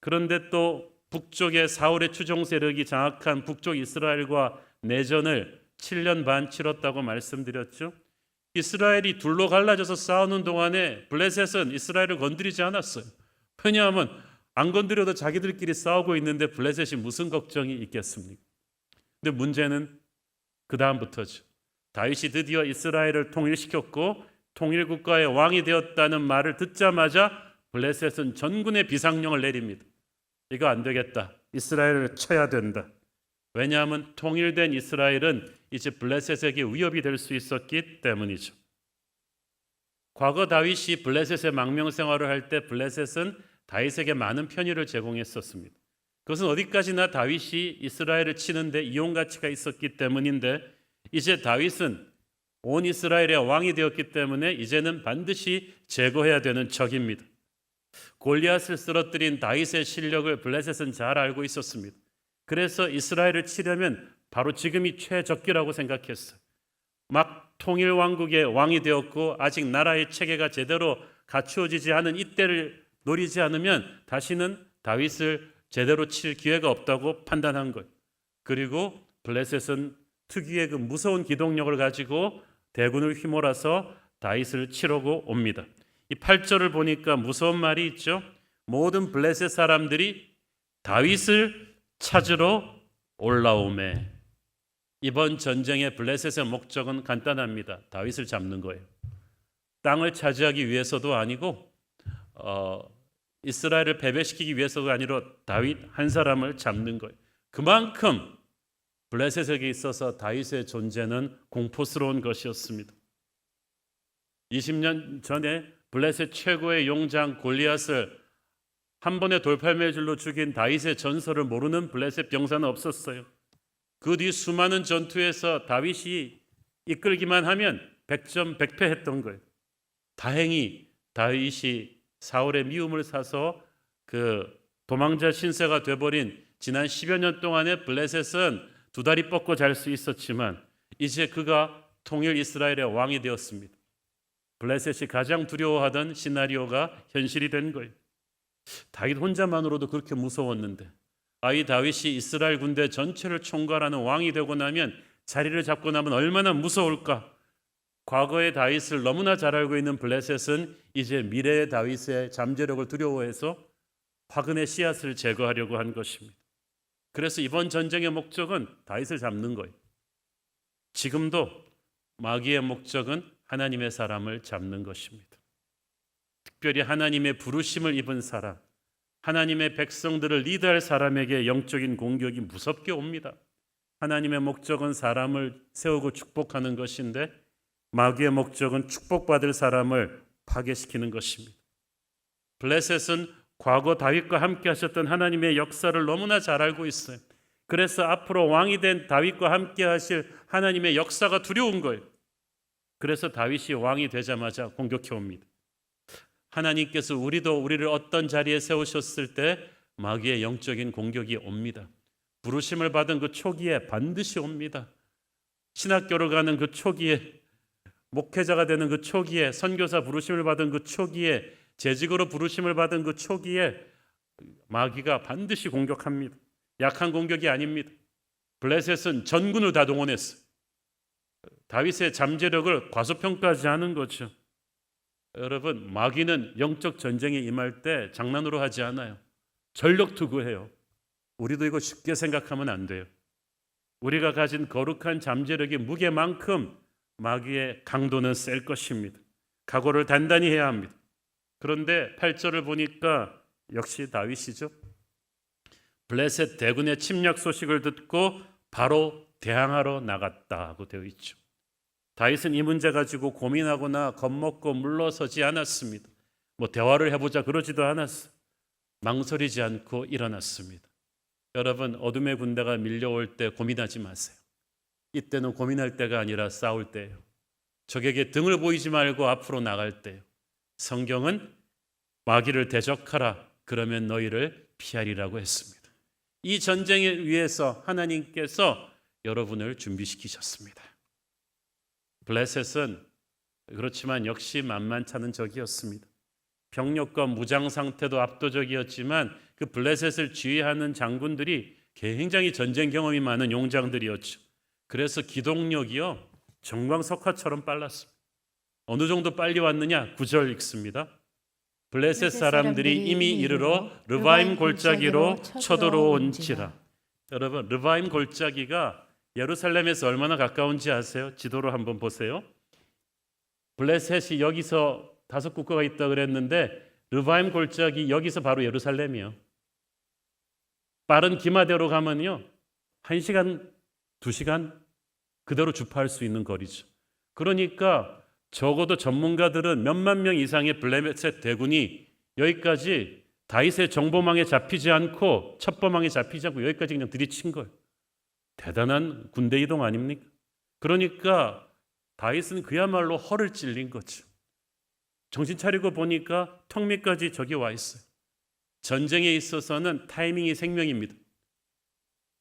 그런데 또 북쪽의 사울의 추종 세력이 장악한 북쪽 이스라엘과 내전을 7년 반 치렀다고 말씀드렸죠. 이스라엘이 둘로 갈라져서 싸우는 동안에 블레셋은 이스라엘을 건드리지 않았어요. 왜냐하면 안 건드려도 자기들끼리 싸우고 있는데 블레셋이 무슨 걱정이 있겠습니까? 근데 문제는 그 다음부터죠. 다윗이 드디어 이스라엘을 통일시켰고 통일국가의 왕이 되었다는 말을 듣자마자 블레셋은 전군의 비상령을 내립니다. 이거 안 되겠다. 이스라엘을 쳐야 된다. 왜냐하면 통일된 이스라엘은 이제 블레셋에게 위협이 될 수 있었기 때문이죠. 과거 다윗이 블레셋의 망명 생활을 할 때 블레셋은 다윗에게 많은 편의를 제공했었습니다. 그것은 어디까지나 다윗이 이스라엘을 치는데 이용 가치가 있었기 때문인데 이제 다윗은 온 이스라엘의 왕이 되었기 때문에 이제는 반드시 제거해야 되는 적입니다. 골리앗을 쓰러뜨린 다윗의 실력을 블레셋은 잘 알고 있었습니다. 그래서 이스라엘을 치려면 바로 지금이 최적기라고 생각했어요. 막 통일왕국의 왕이 되었고 아직 나라의 체계가 제대로 갖추어지지 않은 이때를 노리지 않으면 다시는 다윗을 제대로 칠 기회가 없다고 판단한 거예요. 그리고 블레셋은 특유의 그 무서운 기동력을 가지고 대군을 휘몰아서 다윗을 치려고 옵니다. 이 8절을 보니까 무서운 말이 있죠. 모든 블레셋 사람들이 다윗을 찾으러 올라오매. 이번 전쟁의 블레셋의 목적은 간단합니다. 다윗을 잡는 거예요. 땅을 차지하기 위해서도 아니고 이스라엘을 패배시키기 위해서도 아니라 다윗 한 사람을 잡는 거예요. 그만큼 블레셋에게 있어서 다윗의 존재는 공포스러운 것이었습니다. 20년 전에 블레셋 최고의 용장 골리앗을 한 번의 돌팔매질로 죽인 다윗의 전설을 모르는 블레셋 병사는 없었어요. 그 뒤 수많은 전투에서 다윗이 이끌기만 하면 100점 100패했던 거예요. 다행히 다윗이 사울의 미움을 사서 그 도망자 신세가 돼버린 지난 10여 년 동안에 블레셋은 두 다리 뻗고 잘 수 있었지만 이제 그가 통일 이스라엘의 왕이 되었습니다. 블레셋이 가장 두려워하던 시나리오가 현실이 된 거예요. 다윗 혼자만으로도 그렇게 무서웠는데 이 다윗이 이스라엘 군대 전체를 총괄하는 왕이 되고 나면 자리를 잡고 나면 얼마나 무서울까. 과거의 다윗을 너무나 잘 알고 있는 블레셋은 이제 미래의 다윗의 잠재력을 두려워해서 화근의 씨앗을 제거하려고 한 것입니다. 그래서 이번 전쟁의 목적은 다윗을 잡는 거예요. 지금도 마귀의 목적은 하나님의 사람을 잡는 것입니다. 특별히 하나님의 부르심을 입은 사람, 하나님의 백성들을 리드할 사람에게 영적인 공격이 무섭게 옵니다. 하나님의 목적은 사람을 세우고 축복하는 것인데 마귀의 목적은 축복받을 사람을 파괴시키는 것입니다. 블레셋은 과거 다윗과 함께 하셨던 하나님의 역사를 너무나 잘 알고 있어요. 그래서 앞으로 왕이 된 다윗과 함께 하실 하나님의 역사가 두려운 거예요. 그래서 다윗이 왕이 되자마자 공격해 옵니다. 하나님께서 우리를 어떤 자리에 세우셨을 때 마귀의 영적인 공격이 옵니다. 부르심을 받은 그 초기에 반드시 옵니다. 신학교를 가는 그 초기에, 목회자가 되는 그 초기에, 선교사 부르심을 받은 그 초기에, 재직으로 부르심을 받은 그 초기에 마귀가 반드시 공격합니다. 약한 공격이 아닙니다. 블레셋은 전군을 다 동원했어요. 다윗의 잠재력을 과소평가하지 않은 거죠. 여러분, 마귀는 영적 전쟁에 임할 때 장난으로 하지 않아요. 전력 투구해요. 우리도 이거 쉽게 생각하면 안 돼요. 우리가 가진 거룩한 잠재력의 무게만큼 마귀의 강도는 셀 것입니다. 각오를 단단히 해야 합니다. 그런데 8절을 보니까 역시 다윗이죠. 블레셋 대군의 침략 소식을 듣고 바로 대항하러 나갔다고 되어 있죠. 다윗은 이 문제 가지고 고민하거나 겁먹고 물러서지 않았습니다. 대화를 해보자 그러지도 않았어요. 망설이지 않고 일어났습니다. 여러분, 어둠의 군대가 밀려올 때 고민하지 마세요. 이때는 고민할 때가 아니라 싸울 때예요. 적에게 등을 보이지 말고 앞으로 나갈 때예요. 성경은 마귀를 대적하라, 그러면 너희를 피하리라고 했습니다. 이 전쟁을 위해서 하나님께서 여러분을 준비시키셨습니다. 블레셋은 그렇지만 역시 만만찮은 적이었습니다. 병력과 무장 상태도 압도적이었지만 그 블레셋을 지휘하는 장군들이 굉장히 전쟁 경험이 많은 용장들이었죠. 그래서 기동력이요 정광석화처럼 빨랐습니다. 어느 정도 빨리 왔느냐? 9절 읽습니다. 블레셋 사람들이 이미 이르러 르바임 골짜기로 쳐들어온지라. 여러분, 르바임 골짜기가 예루살렘에서 얼마나 가까운지 아세요? 지도로 한번 보세요. 블레셋이 여기서 5국가가 있다 그랬는데 르바임 골짜기 여기서 바로 예루살렘이요. 빠른 기마대로 가면요 1시간, 2시간 그대로 주파할 수 있는 거리죠. 그러니까 적어도 전문가들은 몇만 명 이상의 블레셋 대군이 여기까지 다윗의 정보망에 잡히지 않고 첩보망에 잡히지 않고 여기까지 그냥 들이친 거예요. 대단한 군대 이동 아닙니까? 그러니까 다윗은 그야말로 허를 찔린 거죠. 정신 차리고 보니까 턱 밑까지 적이 와 있어요. 전쟁에 있어서는 타이밍이 생명입니다.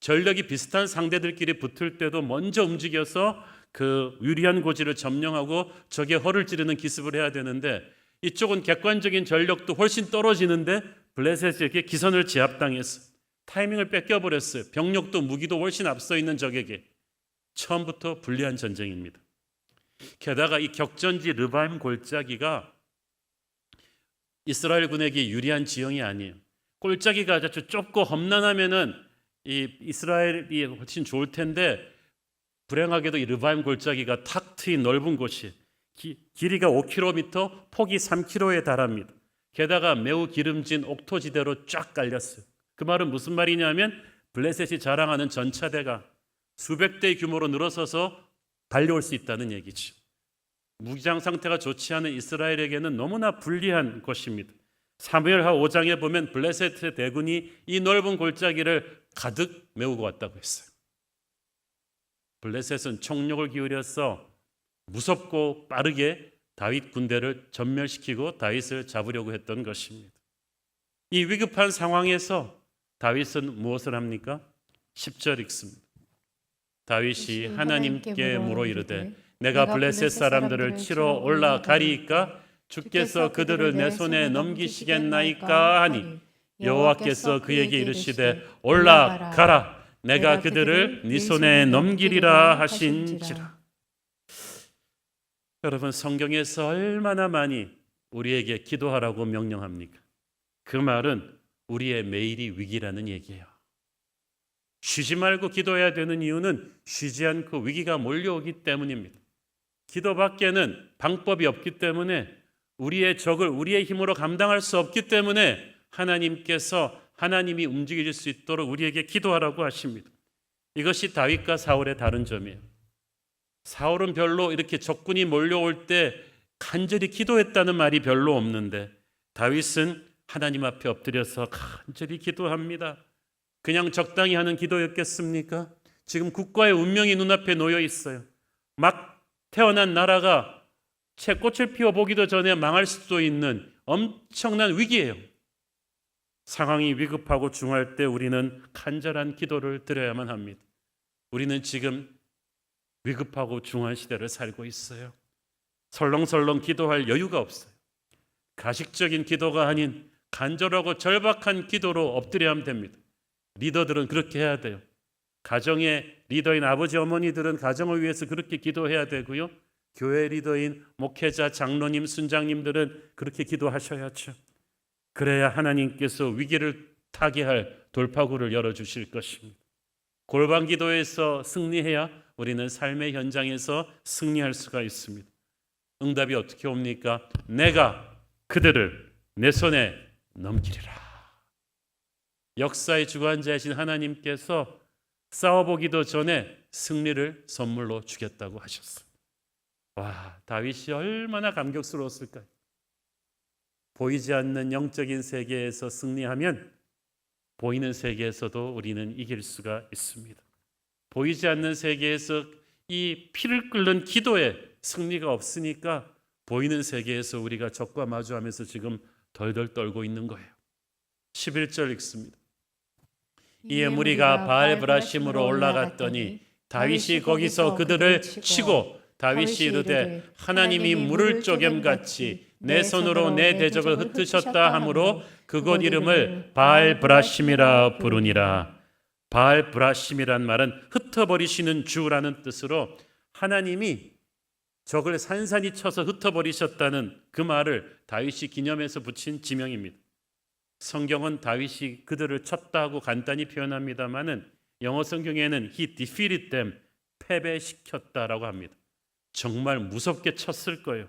전력이 비슷한 상대들끼리 붙을 때도 먼저 움직여서 그 유리한 고지를 점령하고 적의 허를 찌르는 기습을 해야 되는데 이쪽은 객관적인 전력도 훨씬 떨어지는데 블레셋에게 기선을 제압당했어요. 타이밍을 뺏겨버렸어요. 병력도 무기도 훨씬 앞서 있는 적에게. 처음부터 불리한 전쟁입니다. 게다가 이 격전지 르바임 골짜기가 이스라엘 군에게 유리한 지형이 아니에요. 골짜기가 아주 좁고 험난하면은 이 이스라엘이 훨씬 좋을 텐데 불행하게도 이 르바임 골짜기가 탁 트인 넓은 곳이 길이가 5km, 폭이 3km에 달합니다. 게다가 매우 기름진 옥토지대로 쫙 깔렸어요. 그 말은 무슨 말이냐면 블레셋이 자랑하는 전차대가 수백 대 규모로 늘어서서 달려올 수 있다는 얘기죠. 무기장 상태가 좋지 않은 이스라엘에게는 너무나 불리한 것입니다. 사무엘하 5장에 보면 블레셋의 대군이 이 넓은 골짜기를 가득 메우고 왔다고 했어요. 블레셋은 총력을 기울여서 무섭고 빠르게 다윗 군대를 전멸시키고 다윗을 잡으려고 했던 것입니다. 이 위급한 상황에서 다윗은 무엇을 합니까? 10절 읽습니다. 다윗이 하나님께 물어 이르되 내가 블레셋 사람들을 치러 올라가리이까? 주께서 그들을 내 손에 넘기시겠나이까 하니 여호와께서 그에게 이르시되 올라가라. 내가 그들을 네 손에 넘기리라 하신지라. 여러분, 성경에서 얼마나 많이 우리에게 기도하라고 명령합니까? 그 말은 우리의 매일이 위기라는 얘기예요. 쉬지 말고 기도해야 되는 이유는 쉬지 않고 위기가 몰려오기 때문입니다. 기도밖에는 방법이 없기 때문에 우리의 적을 우리의 힘으로 감당할 수 없기 때문에 하나님께서 하나님이 움직일 수 있도록 우리에게 기도하라고 하십니다. 이것이 다윗과 사울의 다른 점이에요. 사울은 별로 이렇게 적군이 몰려올 때 간절히 기도했다는 말이 별로 없는데 다윗은 하나님 앞에 엎드려서 간절히 기도합니다. 그냥 적당히 하는 기도였겠습니까? 지금 국가의 운명이 눈앞에 놓여 있어요. 막 태어난 나라가 채 꽃을 피워보기도 전에 망할 수도 있는 엄청난 위기예요. 상황이 위급하고 중할 때 우리는 간절한 기도를 드려야만 합니다. 우리는 지금 위급하고 중한 시대를 살고 있어요. 설렁설렁 기도할 여유가 없어요. 가식적인 기도가 아닌 간절하고 절박한 기도로 엎드려야 하면 됩니다. 리더들은 그렇게 해야 돼요. 가정의 리더인 아버지 어머니들은 가정을 위해서 그렇게 기도해야 되고요. 교회 리더인 목회자, 장로님, 순장님들은 그렇게 기도하셔야죠. 그래야 하나님께서 위기를 타개할 돌파구를 열어주실 것입니다. 골방 기도에서 승리해야 우리는 삶의 현장에서 승리할 수가 있습니다. 응답이 어떻게 옵니까? 내가 그들을 내 손에 넘기리라. 역사의 주관자이신 하나님께서 싸워보기도 전에 승리를 선물로 주겠다고 하셨어요. 와, 다윗이 얼마나 감격스러웠을까요? 보이지 않는 영적인 세계에서 승리하면 보이는 세계에서도 우리는 이길 수가 있습니다. 보이지 않는 세계에서 이 피를 끓는 기도에 승리가 없으니까 보이는 세계에서 우리가 적과 마주하면서 지금 덜덜 떨고 있는 거예요. 11절 읽습니다. 이에 무리가 바알브라심으로 올라갔더니 다윗이 거기서 그들을 치고 다윗이 이르되 하나님이 물을 쪼겜같이 내 손으로 내 대적을 흩으셨다 하므로 그곳 이름을 바알브라심이라 부르니라. 바알브라심이란 말은 흩어버리시는 주라는 뜻으로 하나님이 적을 산산이 쳐서 흩어버리셨다는 그 말을 다윗이 기념해서 붙인 지명입니다. 성경은 다윗이 그들을 쳤다고 간단히 표현합니다마는 영어 성경에는 he defeated them, 패배시켰다라고 합니다. 정말 무섭게 쳤을 거예요.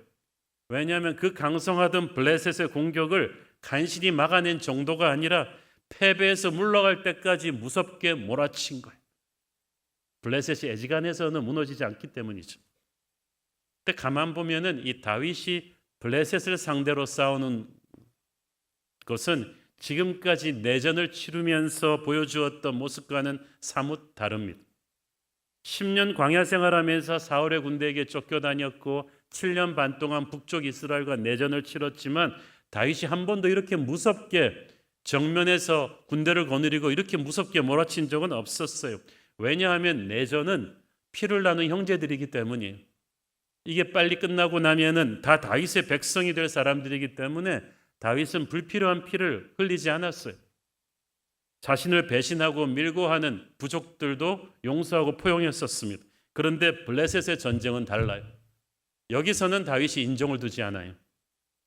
왜냐하면 그 강성하던 블레셋의 공격을 간신히 막아낸 정도가 아니라 패배해서 물러갈 때까지 무섭게 몰아친 거예요. 블레셋이 애지간해서는 무너지지 않기 때문이죠. 근데 가만 보면은 이 다윗이 블레셋을 상대로 싸우는 것은 지금까지 내전을 치르면서 보여주었던 모습과는 사뭇 다릅니다. 10년 광야 생활하면서 사울의 군대에게 쫓겨다녔고 7년 반 동안 북쪽 이스라엘과 내전을 치렀지만 다윗이 한 번도 이렇게 무섭게 정면에서 군대를 거느리고 이렇게 무섭게 몰아친 적은 없었어요. 왜냐하면 내전은 피를 나눈 형제들이기 때문이에요. 이게 빨리 끝나고 나면은 다 다윗의 백성이 될 사람들이기 때문에 다윗은 불필요한 피를 흘리지 않았어요. 자신을 배신하고 밀고 하는 부족들도 용서하고 포용했었습니다. 그런데 블레셋의 전쟁은 달라요. 여기서는 다윗이 인정을 두지 않아요.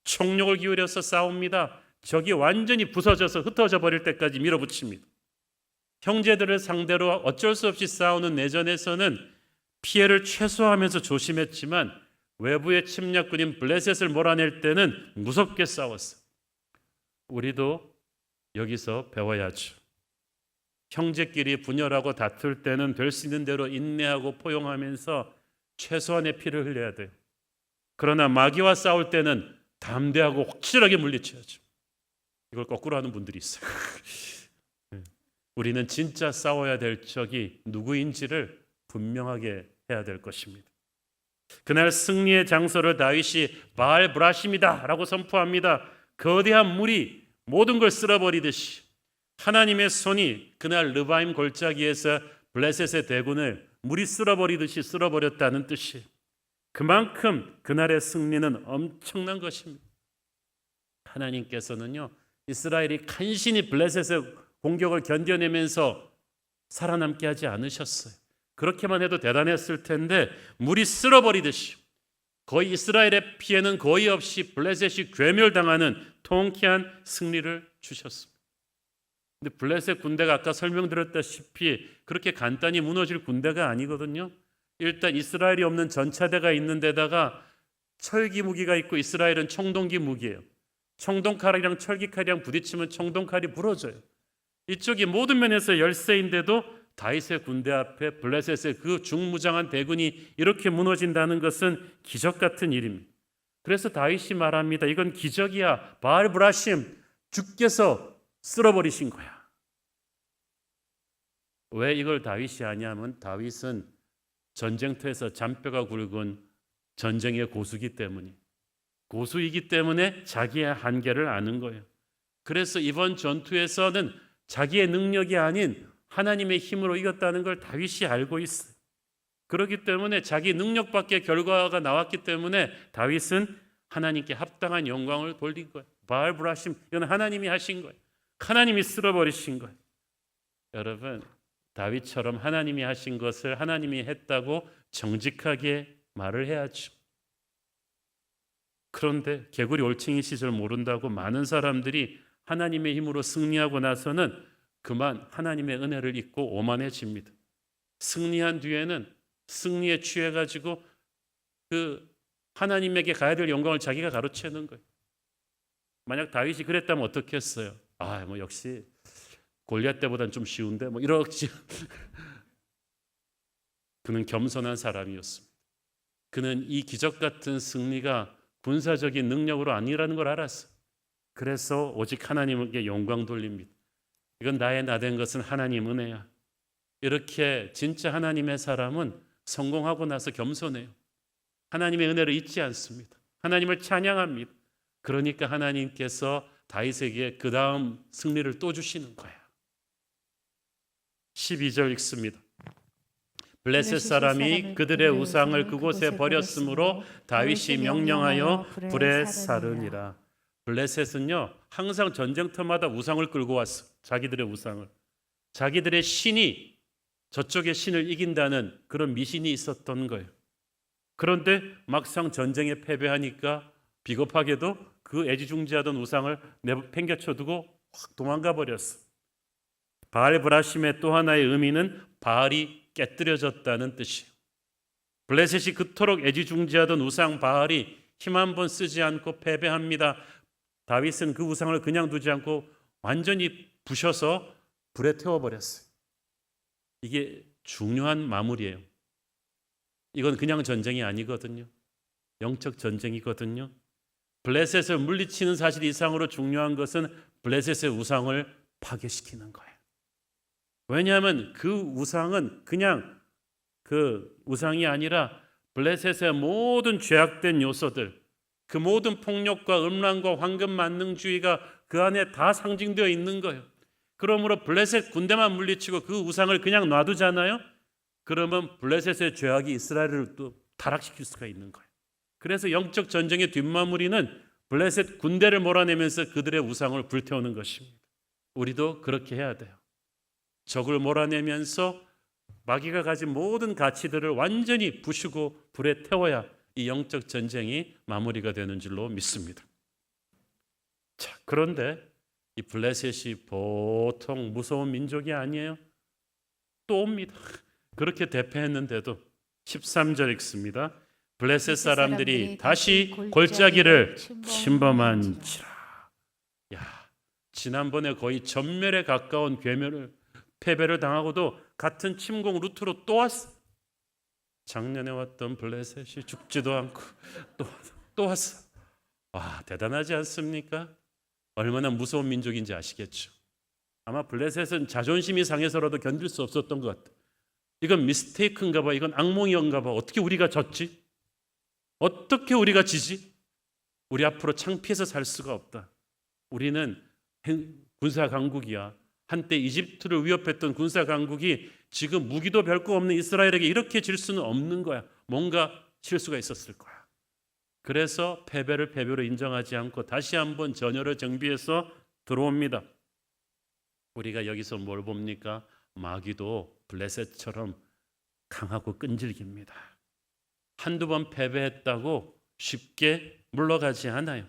총력을 기울여서 싸웁니다. 적이 완전히 부서져서 흩어져 버릴 때까지 밀어붙입니다. 형제들을 상대로 어쩔 수 없이 싸우는 내전에서는 피해를 최소화하면서 조심했지만 외부의 침략군인 블레셋을 몰아낼 때는 무섭게 싸웠어요. 우리도 여기서 배워야죠. 형제끼리 분열하고 다툴 때는 될 수 있는 대로 인내하고 포용하면서 최소한의 피를 흘려야 돼요. 그러나 마귀와 싸울 때는 담대하고 확실하게 물리쳐야죠. 이걸 거꾸로 하는 분들이 있어요. 우리는 진짜 싸워야 될 적이 누구인지를 분명하게 해야 될 것입니다. 그날 승리의 장소를 다윗이 바알브라심이다 라고 선포합니다. 거대한 물이 모든 걸 쓸어버리듯이 하나님의 손이 그날 르바임 골짜기에서 블레셋의 대군을 물이 쓸어버리듯이 쓸어버렸다는 뜻이에요. 그만큼 그날의 승리는 엄청난 것입니다. 하나님께서는요, 이스라엘이 간신히 블레셋의 공격을 견뎌내면서 살아남게 하지 않으셨어요. 그렇게만 해도 대단했을 텐데 물이 쓸어버리듯이 거의 이스라엘의 피해는 거의 없이 블레셋이 괴멸당하는 통쾌한 승리를 주셨습니다. 근데 블레셋 군대가 아까 설명드렸다시피 그렇게 간단히 무너질 군대가 아니거든요. 일단 이스라엘이 없는 전차대가 있는 데다가 철기 무기가 있고 이스라엘은 청동기 무기예요. 청동칼이랑 철기칼이랑 부딪히면 청동칼이 부러져요. 이쪽이 모든 면에서 열세인데도 다윗의 군대 앞에 블레셋의 그 중무장한 대군이 이렇게 무너진다는 것은 기적 같은 일입니다. 그래서 다윗이 말합니다. 이건 기적이야. 바알브라심, 주께서 쓸어버리신 거야. 왜 이걸 다윗이 하냐면 다윗은 전쟁터에서 잔뼈가 굵은 전쟁의 고수이기 때문에 자기의 한계를 아는 거예요. 그래서 이번 전투에서는 자기의 능력이 아닌 하나님의 힘으로 이겼다는 걸 다윗이 알고 있어요. 그렇기 때문에 자기 능력 밖의 결과가 나왔기 때문에 다윗은 하나님께 합당한 영광을 돌린 거예요. 바알브라심, 이건 하나님이 하신 거예요. 하나님이 쓸어버리신 거예요. 여러분, 다윗처럼 하나님이 하신 것을 하나님이 했다고 정직하게 말을 해야죠. 그런데 개구리 올챙이 시절 모른다고 많은 사람들이 하나님의 힘으로 승리하고 나서는 그만 하나님의 은혜를 잊고 오만해집니다. 승리한 뒤에는 승리에 취해가지고 그 하나님에게 가야 될 영광을 자기가 가로채는 거예요. 만약 다윗이 그랬다면 어떻게 했어요? 뭐 역시 골리앗 때보다는 좀 쉬운데 뭐 이렇지. 그는 겸손한 사람이었습니다. 그는 이 기적 같은 승리가 군사적인 능력으로 아니라는 걸 알았어요. 그래서 오직 하나님께 영광 돌립니다. 이건 나의 나된 것은 하나님 은혜야. 이렇게 진짜 하나님의 사람은 성공하고 나서 겸손해요. 하나님의 은혜를 잊지 않습니다. 하나님을 찬양합니다. 그러니까 하나님께서 다윗에게 그 다음 승리를 또 주시는 거야. 12절 읽습니다. 블레셋 사람이 그들의 우상을 그곳에 버렸으므로 다윗이 명령하여 불에 사르니라. 블레셋은요 항상 전쟁터마다 우상을 끌고 왔어. 자기들의 우상을. 자기들의 신이 저쪽의 신을 이긴다는 그런 미신이 있었던 거예요. 그런데 막상 전쟁에 패배하니까 비겁하게도 그 애지중지하던 우상을 팽개쳐두고 확 도망가 버렸어. 바알브라심의 또 하나의 의미는 바알이 깨뜨려졌다는 뜻이에요. 블레셋이 그토록 애지중지하던 우상 바알이 힘 한 번 쓰지 않고 패배합니다. 다윗은 그 우상을 그냥 두지 않고 완전히 부셔서 불에 태워버렸어요. 이게 중요한 마무리예요. 이건 그냥 전쟁이 아니거든요. 영적 전쟁이거든요. 블레셋을 물리치는 사실 이상으로 중요한 것은 블레셋의 우상을 파괴시키는 거예요. 왜냐하면 그 우상은 그냥 그 우상이 아니라 블레셋의 모든 죄악된 요소들, 그 모든 폭력과 음란과 황금 만능주의가 그 안에 다 상징되어 있는 거예요. 그러므로 블레셋 군대만 물리치고 그 우상을 그냥 놔두잖아요. 그러면 블레셋의 죄악이 이스라엘을 또 타락시킬 수가 있는 거예요. 그래서 영적 전쟁의 뒷마무리는 블레셋 군대를 몰아내면서 그들의 우상을 불태우는 것입니다. 우리도 그렇게 해야 돼요. 적을 몰아내면서 마귀가 가진 모든 가치들을 완전히 부수고 불에 태워야 이 영적 전쟁이 마무리가 되는 줄로 믿습니다. 자, 그런데 이 블레셋이 보통 무서운 민족이 아니에요. 또 옵니다. 그렇게 대패했는데도 13절 읽습니다. 블레셋 사람들이 다시 골짜기를 침범한지라. 야, 지난번에 거의 전멸에 가까운 패배를 당하고도 같은 침공 루트로 또 왔어. 작년에 왔던 블레셋이 죽지도 않고 또 왔어. 와, 대단하지 않습니까? 얼마나 무서운 민족인지 아시겠죠? 아마 블레셋은 자존심이 상해서라도 견딜 수 없었던 것 같아. 이건 미스테이크인가 봐. 이건 악몽이었는가 봐. 어떻게 우리가 졌지? 어떻게 우리가 지지? 우리 앞으로 창피해서 살 수가 없다. 우리는 군사 강국이야. 한때 이집트를 위협했던 군사 강국이 지금 무기도 별거 없는 이스라엘에게 이렇게 질 수는 없는 거야. 뭔가 실수가 있었을 거야. 그래서 패배를 패배로 인정하지 않고 다시 한번 전열을 정비해서 들어옵니다. 우리가 여기서 뭘 봅니까? 마귀도 블레셋처럼 강하고 끈질깁니다. 한두 번 패배했다고 쉽게 물러가지 않아요.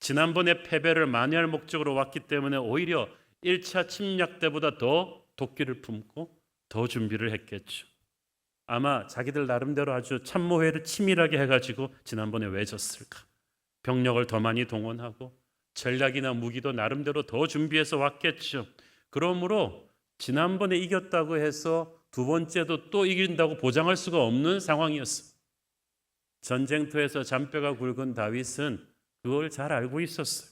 지난번에 패배를 만회할 목적으로 왔기 때문에 오히려 1차 침략 때보다 더 도끼를 품고 더 준비를 했겠죠. 아마 자기들 나름대로 아주 참모회를 치밀하게 해가지고 지난번에 왜 졌을까? 병력을 더 많이 동원하고 전략이나 무기도 나름대로 더 준비해서 왔겠죠. 그러므로 지난번에 이겼다고 해서 두 번째도 또 이긴다고 보장할 수가 없는 상황이었어. 전쟁터에서 잔뼈가 굵은 다윗은 그걸 잘 알고 있었어요.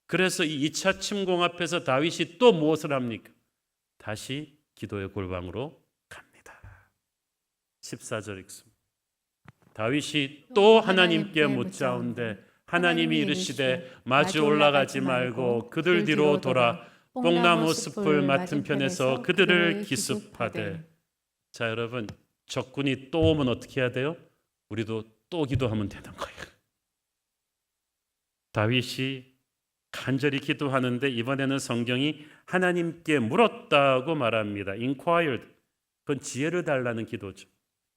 그래서 이 2차 침공 앞에서 다윗이 또 무엇을 합니까? 다시 기도의 골방으로 갑니다. 14절 읽습니다. 다윗이 또 하나님께 묻자온데 하나님이 이르시되 마주 올라가지 말고 그들 뒤로 돌아 뽕나무 숲을 맞은편에서 그들을 기습하되. 자, 여러분, 적군이 또 오면 어떻게 해야 돼요? 우리도 또 기도하면 되는 거예요. 다윗이 간절히 기도하는데 이번에는 성경이 하나님께 물었다고 말합니다. inquired. 그건 지혜를 달라는 기도죠.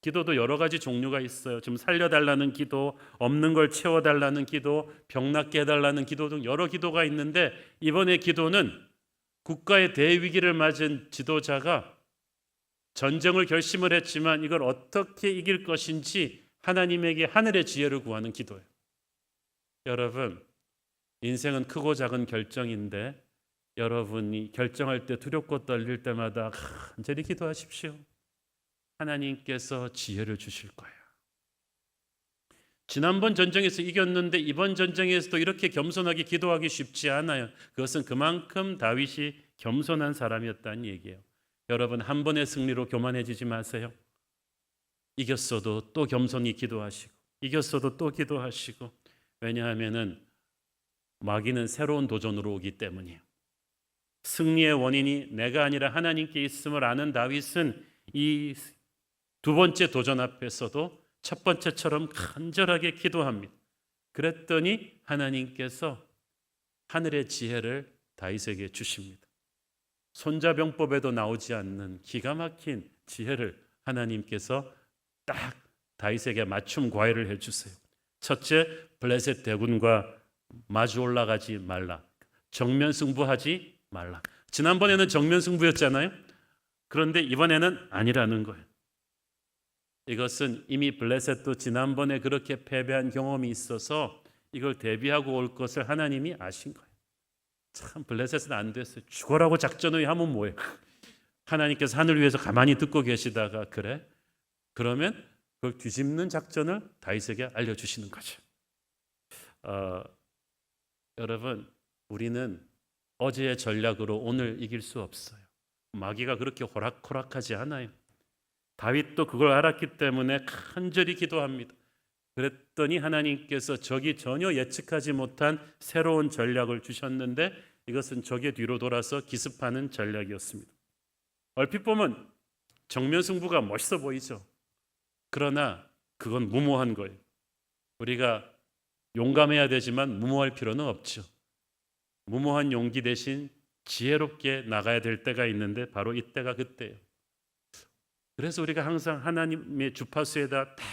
기도도 여러 가지 종류가 있어요. 좀 살려달라는 기도, 없는 걸 채워달라는 기도, 병 낫게 해달라는 기도 등 여러 기도가 있는데 이번에 기도는 국가의 대위기를 맞은 지도자가 전쟁을 결심을 했지만 이걸 어떻게 이길 것인지 하나님에게 하늘의 지혜를 구하는 기도예요. 여러분, 인생은 크고 작은 결정인데 여러분이 결정할 때 두렵고 떨릴 때마다 간절히 기도하십시오. 하나님께서 지혜를 주실 거예요. 지난번 전쟁에서 이겼는데 이번 전쟁에서도 이렇게 겸손하게 기도하기 쉽지 않아요. 그것은 그만큼 다윗이 겸손한 사람이었다는 얘기예요. 여러분, 한 번의 승리로 교만해지지 마세요. 이겼어도 또 겸손히 기도하시고, 이겼어도 또 기도하시고. 왜냐하면은 마귀는 새로운 도전으로 오기 때문이에요. 승리의 원인이 내가 아니라 하나님께 있음을 아는 다윗은 이 두 번째 도전 앞에서도 첫 번째처럼 간절하게 기도합니다. 그랬더니 하나님께서 하늘의 지혜를 다윗에게 주십니다. 손자병법에도 나오지 않는 기가 막힌 지혜를 하나님께서 딱 다윗에게 맞춤 과외를 해주세요. 첫째, 블레셋 대군과 마주 올라가지 말라. 정면 승부하지 말라. 지난번에는 정면 승부였잖아요. 그런데 이번에는 아니라는 거예요. 이것은 이미 블레셋도 지난번에 그렇게 패배한 경험이 있어서 이걸 대비하고 올 것을 하나님이 아신 거예요. 참, 블레셋은 안 됐어요. 죽어라고 작전을 하면 뭐예요? 하나님께서 하늘 위에서 가만히 듣고 계시다가 그래? 그러면 그걸 뒤집는 작전을 다윗에게 알려주시는 거죠. 여러분, 우리는 어제의 전략으로 오늘 이길 수 없어요. 마귀가 그렇게 호락호락하지 않아요. 다윗도 그걸 알았기 때문에 간절히 기도합니다. 그랬더니 하나님께서 적이 전혀 예측하지 못한 새로운 전략을 주셨는데 이것은 적의 뒤로 돌아서 기습하는 전략이었습니다. 얼핏 보면 정면 승부가 멋있어 보이죠. 그러나 그건 무모한 거예요. 우리가 용감해야 되지만 무모할 필요는 없죠. 무모한 용기 대신 지혜롭게 나가야 될 때가 있는데 바로 이때가 그때예요. 그래서 우리가 항상 하나님의 주파수에다 딱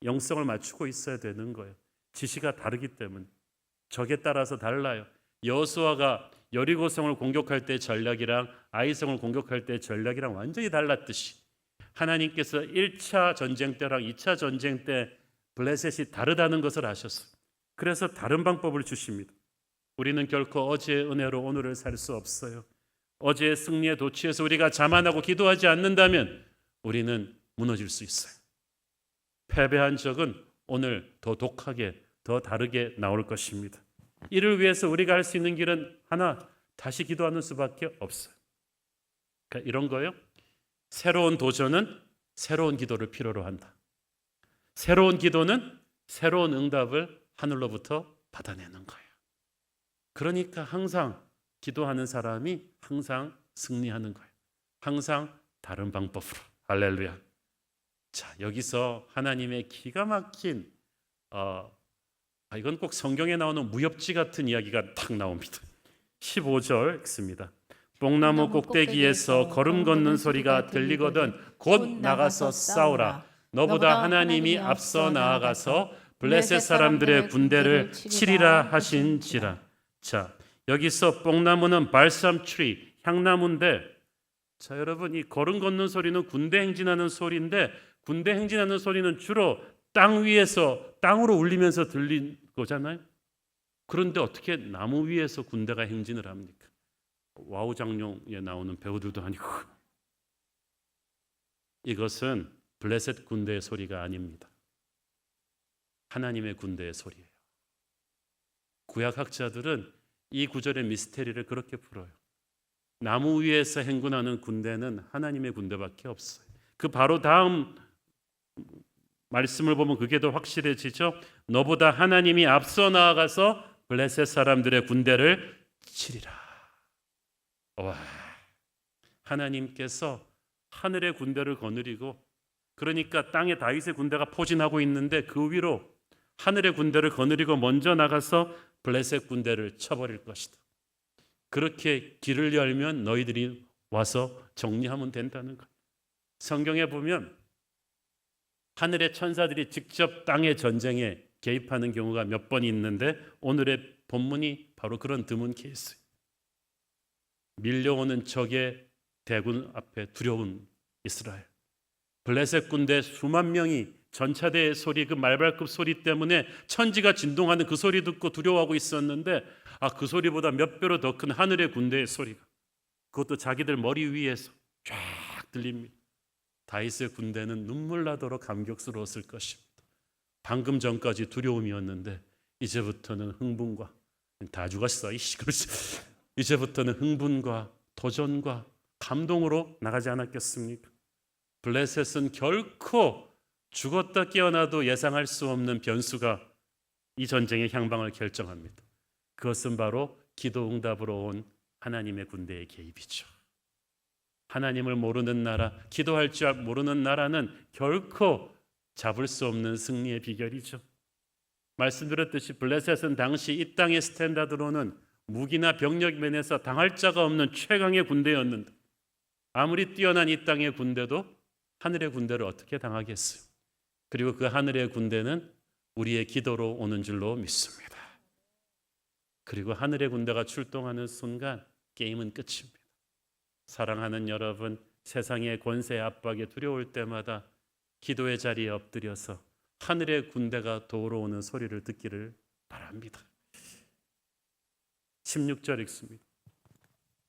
영성을 맞추고 있어야 되는 거예요. 지시가 다르기 때문에. 적에 따라서 달라요. 여호수아가 여리고성을 공격할 때 전략이랑 아이성을 공격할 때 전략이랑 완전히 달랐듯이 하나님께서 1차 전쟁 때랑 2차 전쟁 때 블레셋이 다르다는 것을 아셨어요. 그래서 다른 방법을 주십니다. 우리는 결코 어제의 은혜로 오늘을 살 수 없어요. 어제의 승리에 도취해서 우리가 자만하고 기도하지 않는다면 우리는 무너질 수 있어요. 패배한 적은 오늘 더 독하게, 더 다르게 나올 것입니다. 이를 위해서 우리가 할 수 있는 길은 하나, 다시 기도하는 수밖에 없어요. 그러니까 이런 거예요. 새로운 도전은 새로운 기도를 필요로 한다. 새로운 기도는 새로운 응답을 하늘로부터 받아내는 거예요. 그러니까 항상 기도하는 사람이 항상 승리하는 거예요. 항상 다른 방법으로. 할렐루야. 자, 여기서 하나님의 기가 막힌 이건 꼭 성경에 나오는 무협지 같은 이야기가 딱 나옵니다. 15절 읽습니다. 뽕나무 꼭대기에서 걸음 걷는 소리가 들리거든 곧 나가서 싸우라. 너보다 하나님이 앞서 나아가서 블레셋 사람들의 군대를 치리라 하신지라. 자, 여기서 뽕나무는 발삼 트리, 향나무인데, 자, 여러분, 이 걸음 걷는 소리는 군대 행진하는 소리인데, 군대 행진하는 소리는 주로 땅 위에서 땅으로 울리면서 들린 거잖아요. 그런데 어떻게 나무 위에서 군대가 행진을 합니까? 와우 장룡에 나오는 배우들도 아니고. 이것은 블레셋 군대의 소리가 아닙니다. 하나님의 군대의 소리예요. 구약학자들은 이 구절의 미스테리를 그렇게 풀어요. 나무 위에서 행군하는 군대는 하나님의 군대밖에 없어요. 그 바로 다음 말씀을 보면 그게 더 확실해지죠. 너보다 하나님이 앞서 나아가서 블레셋 사람들의 군대를 치리라. 와, 하나님께서 하늘의 군대를 거느리고, 그러니까 땅에 다윗의 군대가 포진하고 있는데 그 위로 하늘의 군대를 거느리고 먼저 나가서 블레셋 군대를 쳐버릴 것이다. 그렇게 길을 열면 너희들이 와서 정리하면 된다는 것. 성경에 보면 하늘의 천사들이 직접 땅의 전쟁에 개입하는 경우가 몇 번 있는데 오늘의 본문이 바로 그런 드문 케이스예요. 밀려오는 적의 대군 앞에 두려운 이스라엘. 블레셋 군대 수만 명이 전차대의 소리, 그 말발굽 소리 때문에 천지가 진동하는 그 소리 듣고 두려워하고 있었는데 그 소리보다 몇 배로 더 큰 하늘의 군대의 소리가, 그것도 자기들 머리 위에서 쫙 들립니다. 다윗의 군대는 눈물 나도록 감격스러웠을 것입니다. 방금 전까지 두려움이었는데 이제부터는 흥분과, 다 죽었어 이제부터는 흥분과 도전과 감동으로 나가지 않았겠습니까? 블레셋은 결코 죽었다 깨어나도 예상할 수 없는 변수가 이 전쟁의 향방을 결정합니다. 그것은 바로 기도 응답으로 온 하나님의 군대의 개입이죠. 하나님을 모르는 나라, 기도할 줄 모르는 나라는 결코 잡을 수 없는 승리의 비결이죠. 말씀드렸듯이 블레셋은 당시 이 땅의 스탠다드로는 무기나 병력 면에서 당할 자가 없는 최강의 군대였는데 아무리 뛰어난 이 땅의 군대도 하늘의 군대를 어떻게 당하겠어요? 그리고 그 하늘의 군대는 우리의 기도로 오는 줄로 믿습니다. 그리고 하늘의 군대가 출동하는 순간 게임은 끝입니다. 사랑하는 여러분, 세상의 권세 압박에 두려울 때마다 기도의 자리에 엎드려서 하늘의 군대가 도우러오는 소리를 듣기를 바랍니다. 16절 읽습니다.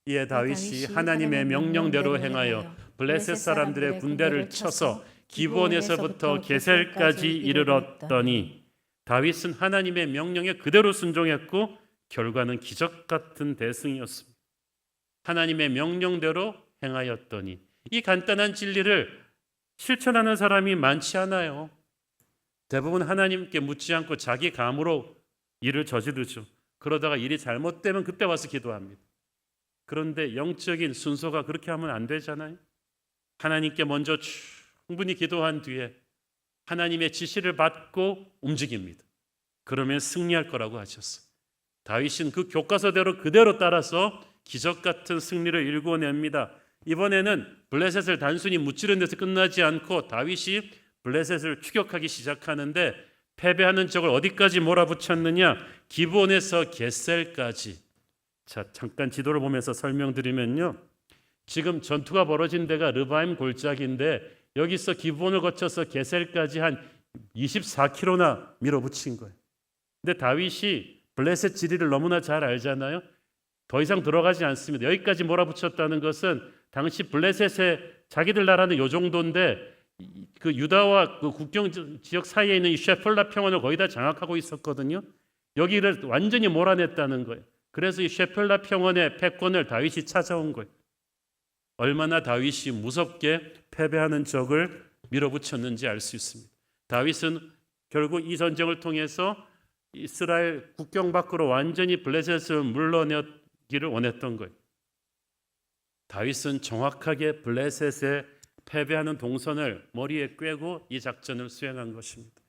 이에 다윗이 하나님의 명령대로 행하여 블레셋 사람들의 군대를 쳐서 기브온에서부터 게셀까지 이르렀더니 다윗은 하나님의 명령에 그대로 순종했고 결과는 기적 같은 대승이었습니다. 하나님의 명령대로 행하였더니, 이 간단한 진리를 실천하는 사람이 많지 않아요. 대부분 하나님께 묻지 않고 자기 감으로 일을 저지르죠. 그러다가 일이 잘못되면 그때 와서 기도합니다. 그런데 영적인 순서가 그렇게 하면 안 되잖아요. 하나님께 먼저 충분히 기도한 뒤에 하나님의 지시를 받고 움직입니다. 그러면 승리할 거라고 하셨어요. 다윗은 그 교과서대로 그대로 따라서 기적 같은 승리를 일궈냅니다. 이번에는 블레셋을 단순히 무찌르는 데서 끝나지 않고 다윗이 블레셋을 추격하기 시작하는데 패배하는 적을 어디까지 몰아붙였느냐? 기브온에서 게셀까지. 자, 잠깐 지도를 보면서 설명드리면요. 지금 전투가 벌어진 데가 르바임 골짜기인데 여기서 기브온을 거쳐서 게셀까지 한 24km나 밀어붙인 거예요. 근데 다윗이 블레셋 지리를 너무나 잘 알잖아요. 더 이상 들어가지 않습니다. 여기까지 몰아붙였다는 것은 당시 블레셋의 자기들 나라는 요 정도인데 그 유다와 그 국경 지역 사이에 있는 이 셰펠라 평원을 거의 다 장악하고 있었거든요. 여기를 완전히 몰아냈다는 거예요. 그래서 이 셰펠라 평원의 패권을 다윗이 찾아온 거예요. 얼마나 다윗이 무섭게 패배하는 적을 밀어붙였는지 알 수 있습니다. 다윗은 결국 이 전쟁을 통해서 이스라엘 국경 밖으로 완전히 블레셋을 물러내기를 원했던 거예요. 다윗은 정확하게 블레셋에 패배하는 동선을 머리에 꿰고 이 작전을 수행한 것입니다.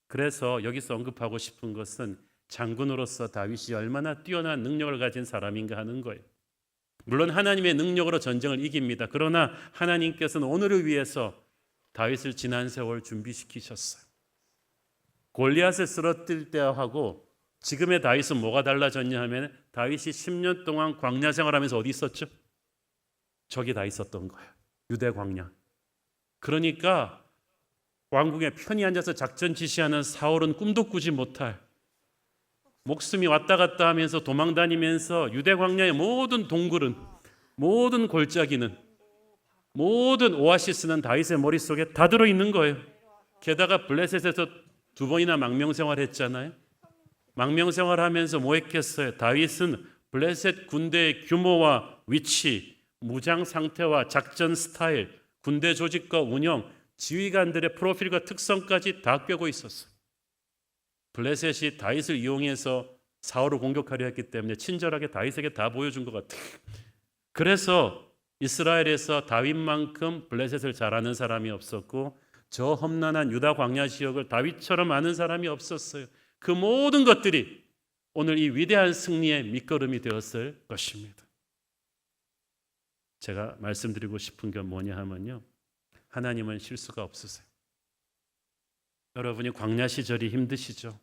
그래서 여기서 언급하고 싶은 것은 장군으로서 다윗이 얼마나 뛰어난 능력을 가진 사람인가 하는 거예요. 물론 하나님의 능력으로 전쟁을 이깁니다. 그러나 하나님께서는 오늘을 위해서 다윗을 지난 세월 준비시키셨어요. 골리앗을 쓰러뜨릴 때하고 지금의 다윗은 뭐가 달라졌냐 하면 다윗이 10년 동안 광야 생활하면서 어디 있었죠? 저기 다 있었던 거예요. 유대 광야. 그러니까 왕궁에 편히 앉아서 작전 지시하는 사울은 꿈도 꾸지 못할, 목숨이 왔다 갔다 하면서 도망다니면서 유대 광야의 모든 동굴은, 모든 골짜기는, 모든 오아시스는 다윗의 머릿속에 다 들어있는 거예요. 게다가 블레셋에서 2번이나 망명생활했잖아요. 망명생활하면서 뭐 했겠어요? 다윗은 블레셋 군대의 규모와 위치, 무장 상태와 작전 스타일, 군대 조직과 운영, 지휘관들의 프로필과 특성까지 다 꿰고 있었어요. 블레셋이 다윗을 이용해서 사울을 공격하려 했기 때문에 친절하게 다윗에게 다 보여준 것 같아요. 그래서 이스라엘에서 다윗만큼 블레셋을 잘 아는 사람이 없었고 저 험난한 유다 광야 지역을 다윗처럼 아는 사람이 없었어요. 그 모든 것들이 오늘 이 위대한 승리의 밑거름이 되었을 것입니다. 제가 말씀드리고 싶은 게 뭐냐 하면요, 하나님은 실수가 없으세요. 여러분이 광야 시절이 힘드시죠?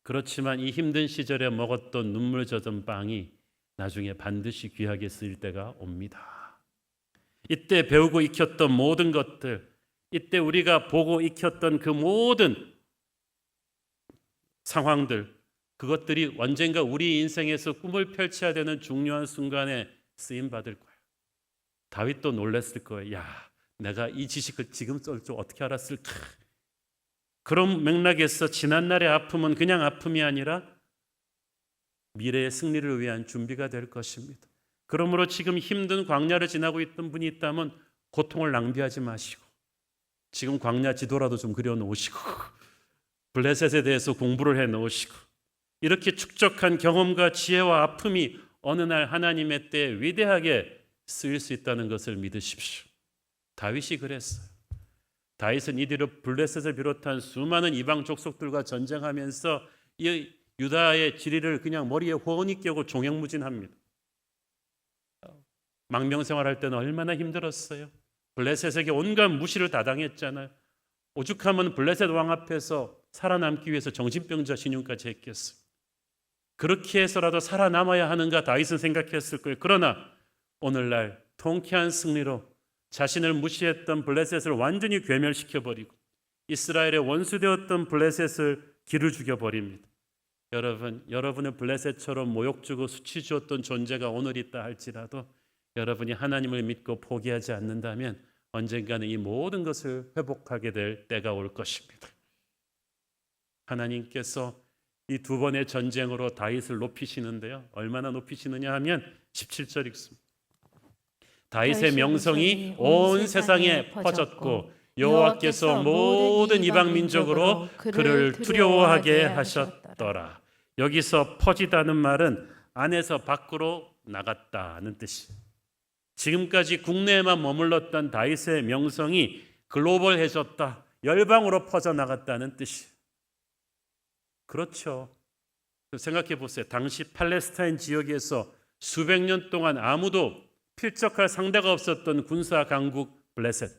그렇지만 이 힘든 시절에 먹었던 눈물 젖은 빵이 나중에 반드시 귀하게 쓰일 때가 옵니다. 이때 배우고 익혔던 모든 것들, 이때 우리가 보고 익혔던 그 모든 상황들, 그것들이 언젠가 우리 인생에서 꿈을 펼쳐야 되는 중요한 순간에 쓰임 받을 거예요. 다윗도 놀랐을 거예요. 야, 내가 이 지식을 지금 쏠 줄 어떻게 알았을까? 그런 맥락에서 지난날의 아픔은 그냥 아픔이 아니라 미래의 승리를 위한 준비가 될 것입니다. 그러므로 지금 힘든 광야를 지나고 있던 분이 있다면 고통을 낭비하지 마시고 지금 광야 지도라도 좀 그려놓으시고 블레셋에 대해서 공부를 해놓으시고 이렇게 축적한 경험과 지혜와 아픔이 어느 날 하나님의 때에 위대하게 쓰일 수 있다는 것을 믿으십시오. 다윗이 그랬어요. 다윗은 이뒤로 블레셋을 비롯한 수많은 이방 족속들과 전쟁하면서 이 유다의 지리를 그냥 머리에 훤히 껴고 종횡무진합니다. 망명생활할 때는 얼마나 힘들었어요. 블레셋에게 온갖 무시를 다 당했잖아요. 오죽하면 블레셋 왕 앞에서 살아남기 위해서 정신병자 신용까지 했겠어요. 그렇게 해서라도 살아남아야 하는가 다윗은 생각했을 거예요. 그러나 오늘날 통쾌한 승리로 자신을 무시했던 블레셋을 완전히 괴멸시켜버리고 이스라엘의 원수되었던 블레셋을 기를 죽여버립니다. 여러분, 여러분의 블레셋처럼 모욕 주고 수치 주었던 존재가 오늘 있다 할지라도 여러분이 하나님을 믿고 포기하지 않는다면 언젠가는 이 모든 것을 회복하게 될 때가 올 것입니다. 하나님께서 이 두 번의 전쟁으로 다윗을 높이시는데요. 얼마나 높이시느냐 하면 17절 읽습니다. 다윗의 명성이 온 세상에 퍼졌고 여호와께서 모든 이방 민족으로 그를 두려워하게 하셨더라. 여기서 퍼지다는 말은 안에서 밖으로 나갔다는 뜻이에요. 지금까지 국내에만 머물렀던 다윗의 명성이 글로벌해졌다, 열방으로 퍼져나갔다는 뜻이에요. 그렇죠. 생각해 보세요. 당시 팔레스타인 지역에서 수백 년 동안 아무도 필적할 상대가 없었던 군사 강국 블레셋,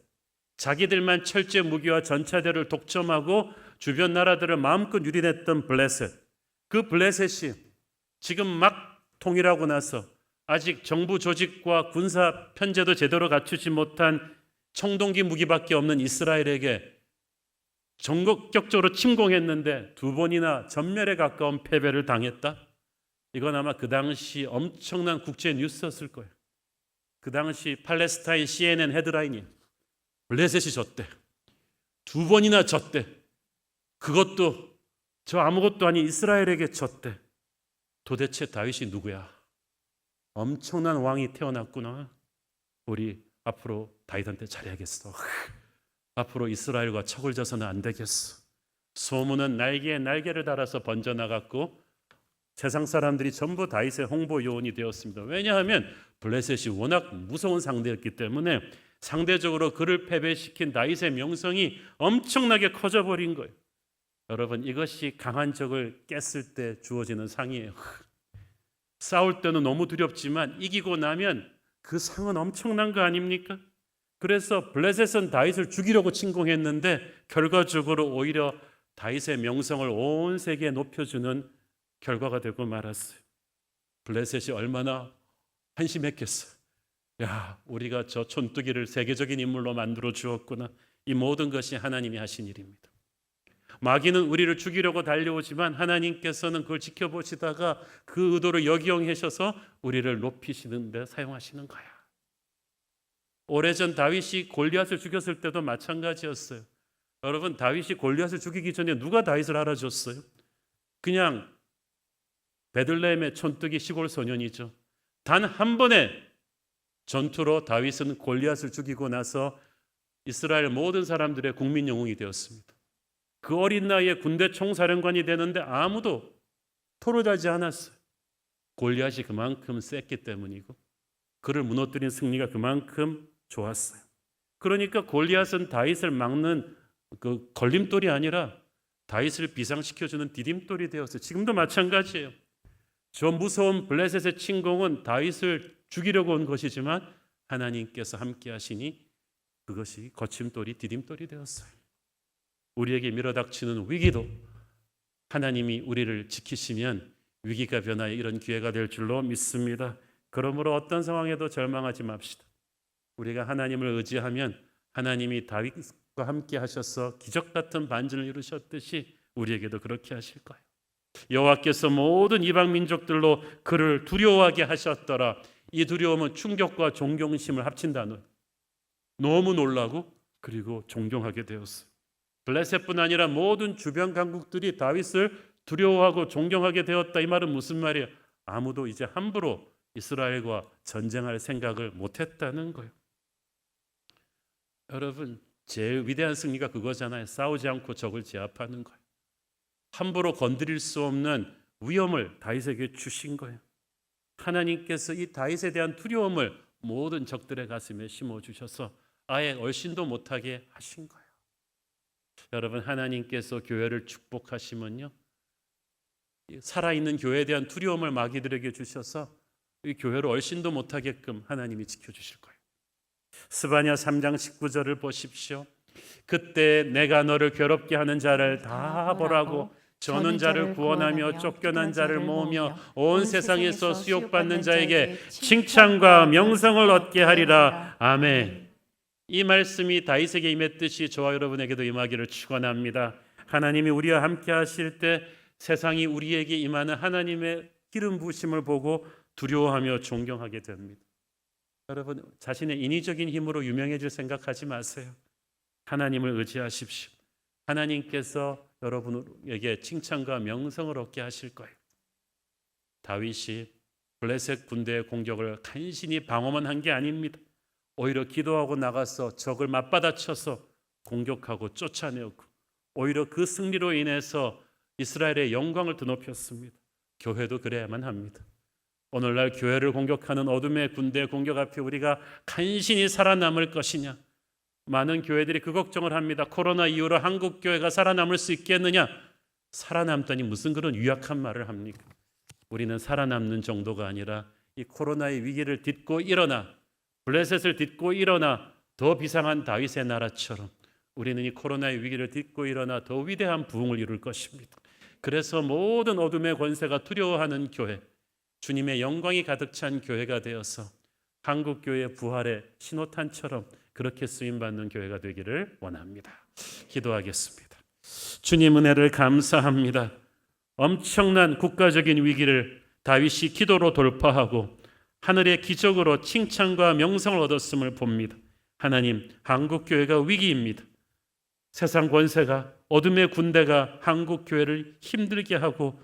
자기들만 철제 무기와 전차대를 독점하고 주변 나라들을 마음껏 유린했던 블레셋, 그 블레셋이 지금 막 통일하고 나서 아직 정부 조직과 군사 편제도 제대로 갖추지 못한 청동기 무기밖에 없는 이스라엘에게 전격적으로 침공했는데 두 번이나 전멸에 가까운 패배를 당했다? 이건 아마 그 당시 엄청난 국제 뉴스였을 거예요. 그 당시 팔레스타인 CNN 헤드라인이 블레셋이 졌대. 두 번이나 졌대. 그것도 저 아무것도 아닌 이스라엘에게 졌대. 도대체 다윗이 누구야? 엄청난 왕이 태어났구나. 우리 앞으로 다윗한테 잘해야겠어. 앞으로 이스라엘과 척을 져서는 안 되겠어. 소문은 날개에 날개를 달아서 번져나갔고 세상 사람들이 전부 다윗의 홍보 요원이 되었습니다. 왜냐하면 블레셋이 워낙 무서운 상대였기 때문에 상대적으로 그를 패배시킨 다윗의 명성이 엄청나게 커져버린 거예요. 여러분, 이것이 강한 적을 깼을 때 주어지는 상이에요. 싸울 때는 너무 두렵지만 이기고 나면 그 상은 엄청난 거 아닙니까? 그래서 블레셋은 다윗을 죽이려고 침공했는데 결과적으로 오히려 다윗의 명성을 온 세계에 높여주는 결과가 되고 말았어요. 블레셋이 얼마나 한심했겠어. 야, 우리가 저 촌뜨기를 세계적인 인물로 만들어 주었구나. 이 모든 것이 하나님이 하신 일입니다. 마귀는 우리를 죽이려고 달려오지만 하나님께서는 그걸 지켜보시다가 그 의도를 역이용하셔서 우리를 높이시는 데 사용하시는 거야. 오래전 다윗이 골리앗을 죽였을 때도 마찬가지였어요. 여러분, 다윗이 골리앗을 죽이기 전에 누가 다윗을 알아줬어요? 그냥 베들레헴의 촌뜨기 시골 소년이죠. 단 한 번의 전투로 다윗은 골리앗을 죽이고 나서 이스라엘 모든 사람들의 국민 영웅이 되었습니다. 그 어린 나이에 군대 총사령관이 되는데 아무도 토를 달지 않았어요. 골리앗이 그만큼 셌기 때문이고 그를 무너뜨린 승리가 그만큼 좋았어요. 그러니까 골리앗은 다윗을 막는 그 걸림돌이 아니라 다윗을 비상시켜주는 디딤돌이 되었어요. 지금도 마찬가지예요. 저 무서운 블레셋의 침공은 다윗을 죽이려고 온 것이지만 하나님께서 함께 하시니 그것이 거침돌이 디딤돌이 되었어요. 우리에게 밀어닥치는 위기도 하나님이 우리를 지키시면 위기가 변하여 이런 기회가 될 줄로 믿습니다. 그러므로 어떤 상황에도 절망하지 맙시다. 우리가 하나님을 의지하면 하나님이 다윗과 함께 하셔서 기적 같은 반전을 이루셨듯이 우리에게도 그렇게 하실 거예요. 여호와께서 모든 이방 민족들로 그를 두려워하게 하셨더라. 이 두려움은 충격과 존경심을 합친 단어. 너무 놀라고 그리고 존경하게 되었어요. 블레셋뿐 아니라 모든 주변 강국들이 다윗을 두려워하고 존경하게 되었다. 이 말은 무슨 말이에요? 아무도 이제 함부로 이스라엘과 전쟁할 생각을 못했다는 거예요. 여러분, 제일 위대한 승리가 그거잖아요. 싸우지 않고 적을 제압하는 거예요. 함부로 건드릴 수 없는 위엄을 다윗에게 주신 거예요. 하나님께서 이 다윗에 대한 두려움을 모든 적들의 가슴에 심어주셔서 아예 얼씬도 못하게 하신 거예요. 여러분, 하나님께서 교회를 축복하시면요, 살아있는 교회에 대한 두려움을 마귀들에게 주셔서 이 교회를 얼씬도 못하게끔 하나님이 지켜주실 거예요. 스바냐 3장 19절을 보십시오. 그때 내가 너를 괴롭게 하는 자를 다 벌하고 저는 자를 구원하며 쫓겨난 자를 모으며 온 세상에서 수욕받는 자에게 칭찬과 명성을 얻게 하리라. 아멘. 이 말씀이 다윗에게 임했듯이 저와 여러분에게도 임하기를 축원합니다. 하나님이 우리와 함께 하실 때 세상이 우리에게 임하는 하나님의 기름 부으심을 보고 두려워하며 존경하게 됩니다. 여러분, 자신의 인위적인 힘으로 유명해질 생각하지 마세요. 하나님을 의지하십시오. 하나님께서 여러분에게 칭찬과 명성을 얻게 하실 거예요. 다윗이 블레셋 군대의 공격을 간신히 방어만 한 게 아닙니다. 오히려 기도하고 나가서 적을 맞받아쳐서 공격하고 쫓아내었고, 오히려 그 승리로 인해서 이스라엘의 영광을 드높였습니다. 교회도 그래야만 합니다. 오늘날 교회를 공격하는 어둠의 군대 공격 앞에 우리가 간신히 살아남을 것이냐? 많은 교회들이 그 걱정을 합니다. 코로나 이후로 한국 교회가 살아남을 수 있겠느냐? 살아남다니 무슨 그런 유약한 말을 합니까? 우리는 살아남는 정도가 아니라 이 코로나의 위기를 딛고 일어나, 블레셋을 딛고 일어나 더 비상한 다윗의 나라처럼 우리는 이 코로나의 위기를 딛고 일어나 더 위대한 부흥을 이룰 것입니다. 그래서 모든 어둠의 권세가 두려워하는 교회, 주님의 영광이 가득 찬 교회가 되어서 한국 교회의 부활의 신호탄처럼 그렇게 쓰임받는 교회가 되기를 원합니다. 기도하겠습니다. 주님 은혜를 감사합니다. 엄청난 국가적인 위기를 다윗이 기도로 돌파하고 하늘의 기적으로 칭찬과 명성을 얻었음을 봅니다. 하나님, 한국 교회가 위기입니다. 세상 권세가, 어둠의 군대가 한국 교회를 힘들게 하고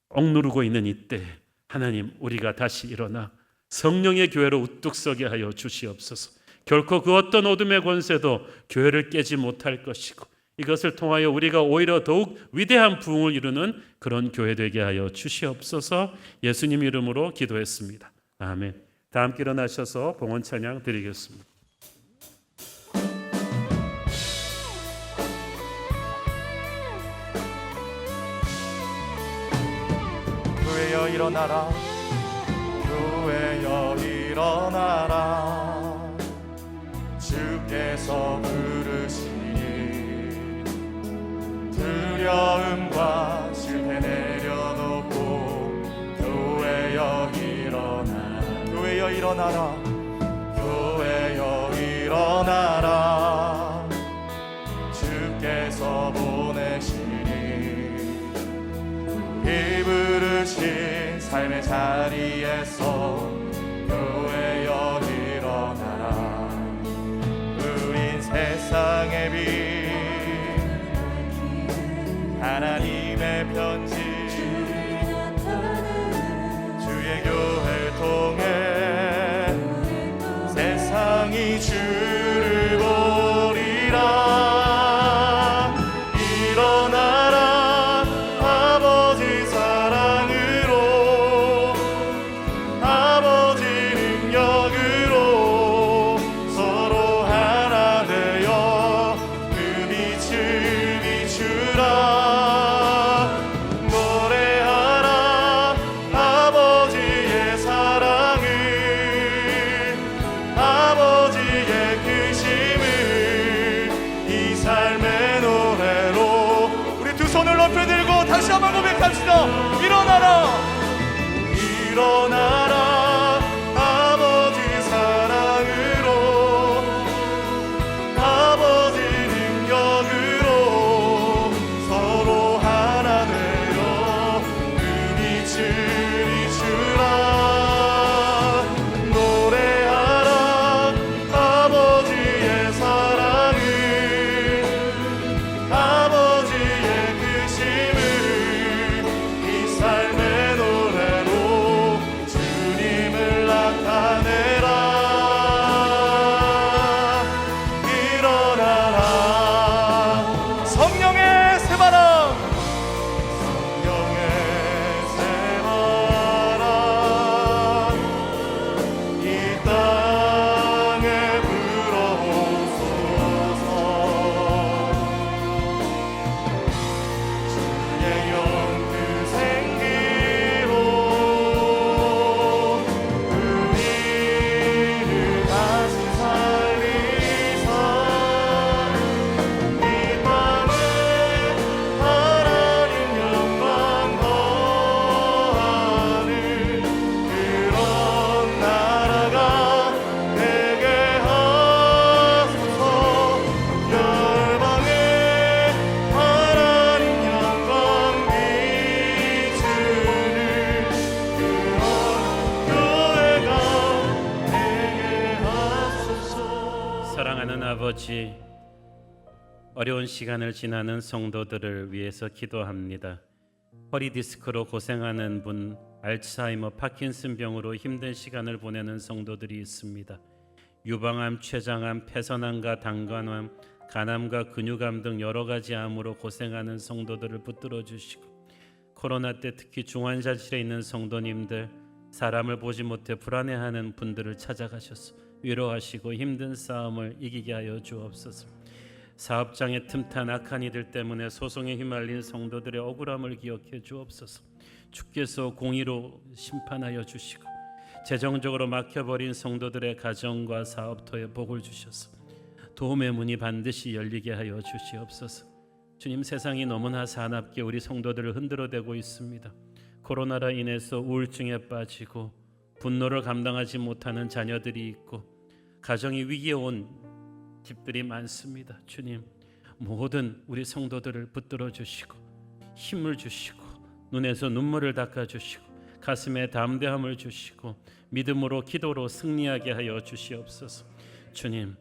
억누르고 있는 이때 하나님, 우리가 다시 일어나 성령의 교회로 우뚝 서게 하여 주시옵소서. 결코 그 어떤 어둠의 권세도 교회를 깨지 못할 것이고, 이것을 통하여 우리가 오히려 더욱 위대한 부흥을 이루는 그런 교회 되게 하여 주시옵소서. 예수님 이름으로 기도했습니다. 아멘. 다 함께 일어나셔서 봉헌 찬양 드리겠습니다. 교회여 일어나라, 교회여 일어나라. 주께서 부르시니 두려움과 실패 내려놓고 교회여 일어나라. 교회여 일어나라, 교회여 일어나라. 주께서 보내시니 이 부르신 삶의 자리에서 교회여 일어나라. 우린 세상의 빛, 하나님의 편지, 주의 교회를 통해 세상이 주를 보리라. 일어나라, 아버지 사랑으로, 아버지 능력으로 서로 하나 되어 그 빛을 비추라. 노래하라 아버지의 사랑을, 아버지의 크심을 이 삶의 노래로 우리 두 손을 높이 들고 다시 한번 고백합시다. 일어나라, 일어나라 아버지 사랑으로, 아버지 아버지, 어려운 시간을 지나는 성도들을 위해서 기도합니다. 허리 디스크로 고생하는 분, 알츠하이머, 파킨슨병으로 힘든 시간을 보내는 성도들이 있습니다. 유방암, 췌장암, 폐선암과 당간암, 간암과 근육암 등 여러 가지 암으로 고생하는 성도들을 붙들어 주시고, 코로나 때 특히 중환자실에 있는 성도님들, 사람을 보지 못해 불안해하는 분들을 찾아가셔서 위로하시고 힘든 싸움을 이기게 하여 주옵소서. 사업장의 틈탄 악한 이들 때문에 소송에 휘말린 성도들의 억울함을 기억해 주옵소서. 주께서 공의로 심판하여 주시고 재정적으로 막혀버린 성도들의 가정과 사업터에 복을 주셔서 도움의 문이 반드시 열리게 하여 주시옵소서. 주님, 세상이 너무나 사납게 우리 성도들을 흔들어대고 있습니다. 코로나로 인해서 우울증에 빠지고 분노를 감당하지 못하는 자녀들이 있고 가정이 위기에 온 집들이 많습니다. 주님, 모든 우리 성도들을 붙들어 주시고 힘을 주시고 눈에서 눈물을 닦아 주시고 가슴에 담대함을 주시고 믿음으로 기도로 승리하게 하여 주시옵소서. 주님,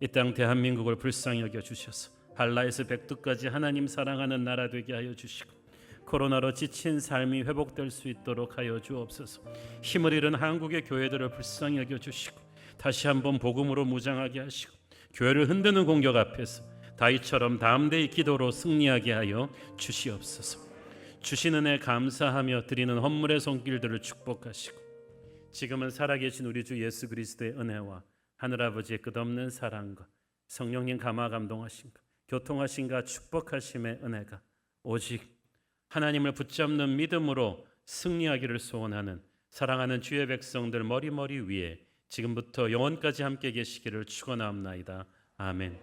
이 땅 대한민국을 불쌍히 여겨 주셔서 한라에서 백두까지 하나님 사랑하는 나라 되게 하여 주시고 코로나로 지친 삶이 회복될 수 있도록 하여 주옵소서. 힘을 잃은 한국의 교회들을 불쌍히 여겨 주시고 다시 한번 복음으로 무장하게 하시고 교회를 흔드는 공격 앞에서 다윗처럼 담대히 기도로 승리하게 하여 주시옵소서. 주신 은혜 감사하며 드리는 헌물의 손길들을 축복하시고 지금은 살아계신 우리 주 예수 그리스도의 은혜와 하늘아버지의 끝없는 사랑과 성령님 감화 감동하신가 교통하신가 축복하심의 은혜가 오직 하나님을 붙잡는 믿음으로 승리하기를 소원하는 사랑하는 주의 백성들 머리머리 위에 지금부터 영원까지 함께 계시기를 축원하옵나이다. 아멘.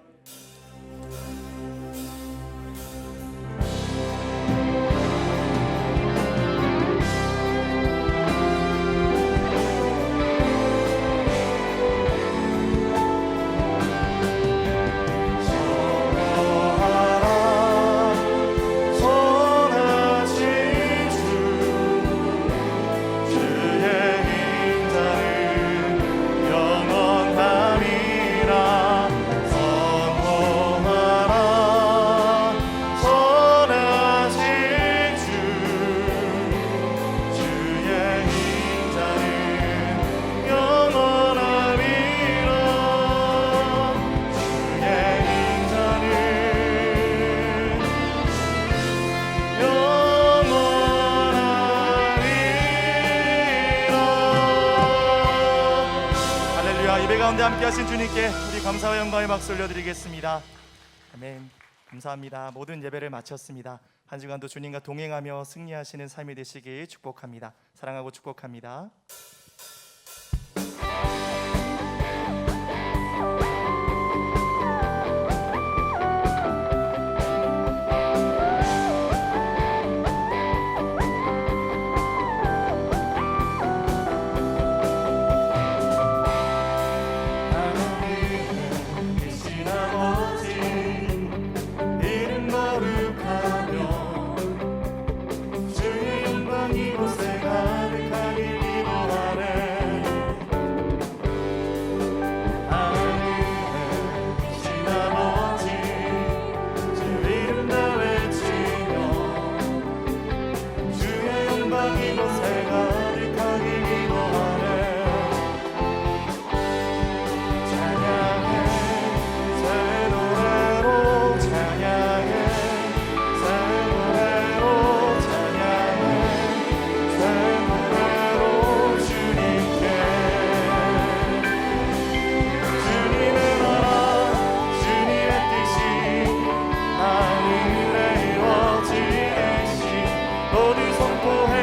예배 가운데 함께하신 주님께 우리 감사와 영광의 박수 올려드리겠습니다. 아멘. 감사합니다. 모든 예배를 마쳤습니다. 한 주간도 주님과 동행하며 승리하시는 삶이 되시길 축복합니다. 사랑하고 축복합니다. 모두 선포해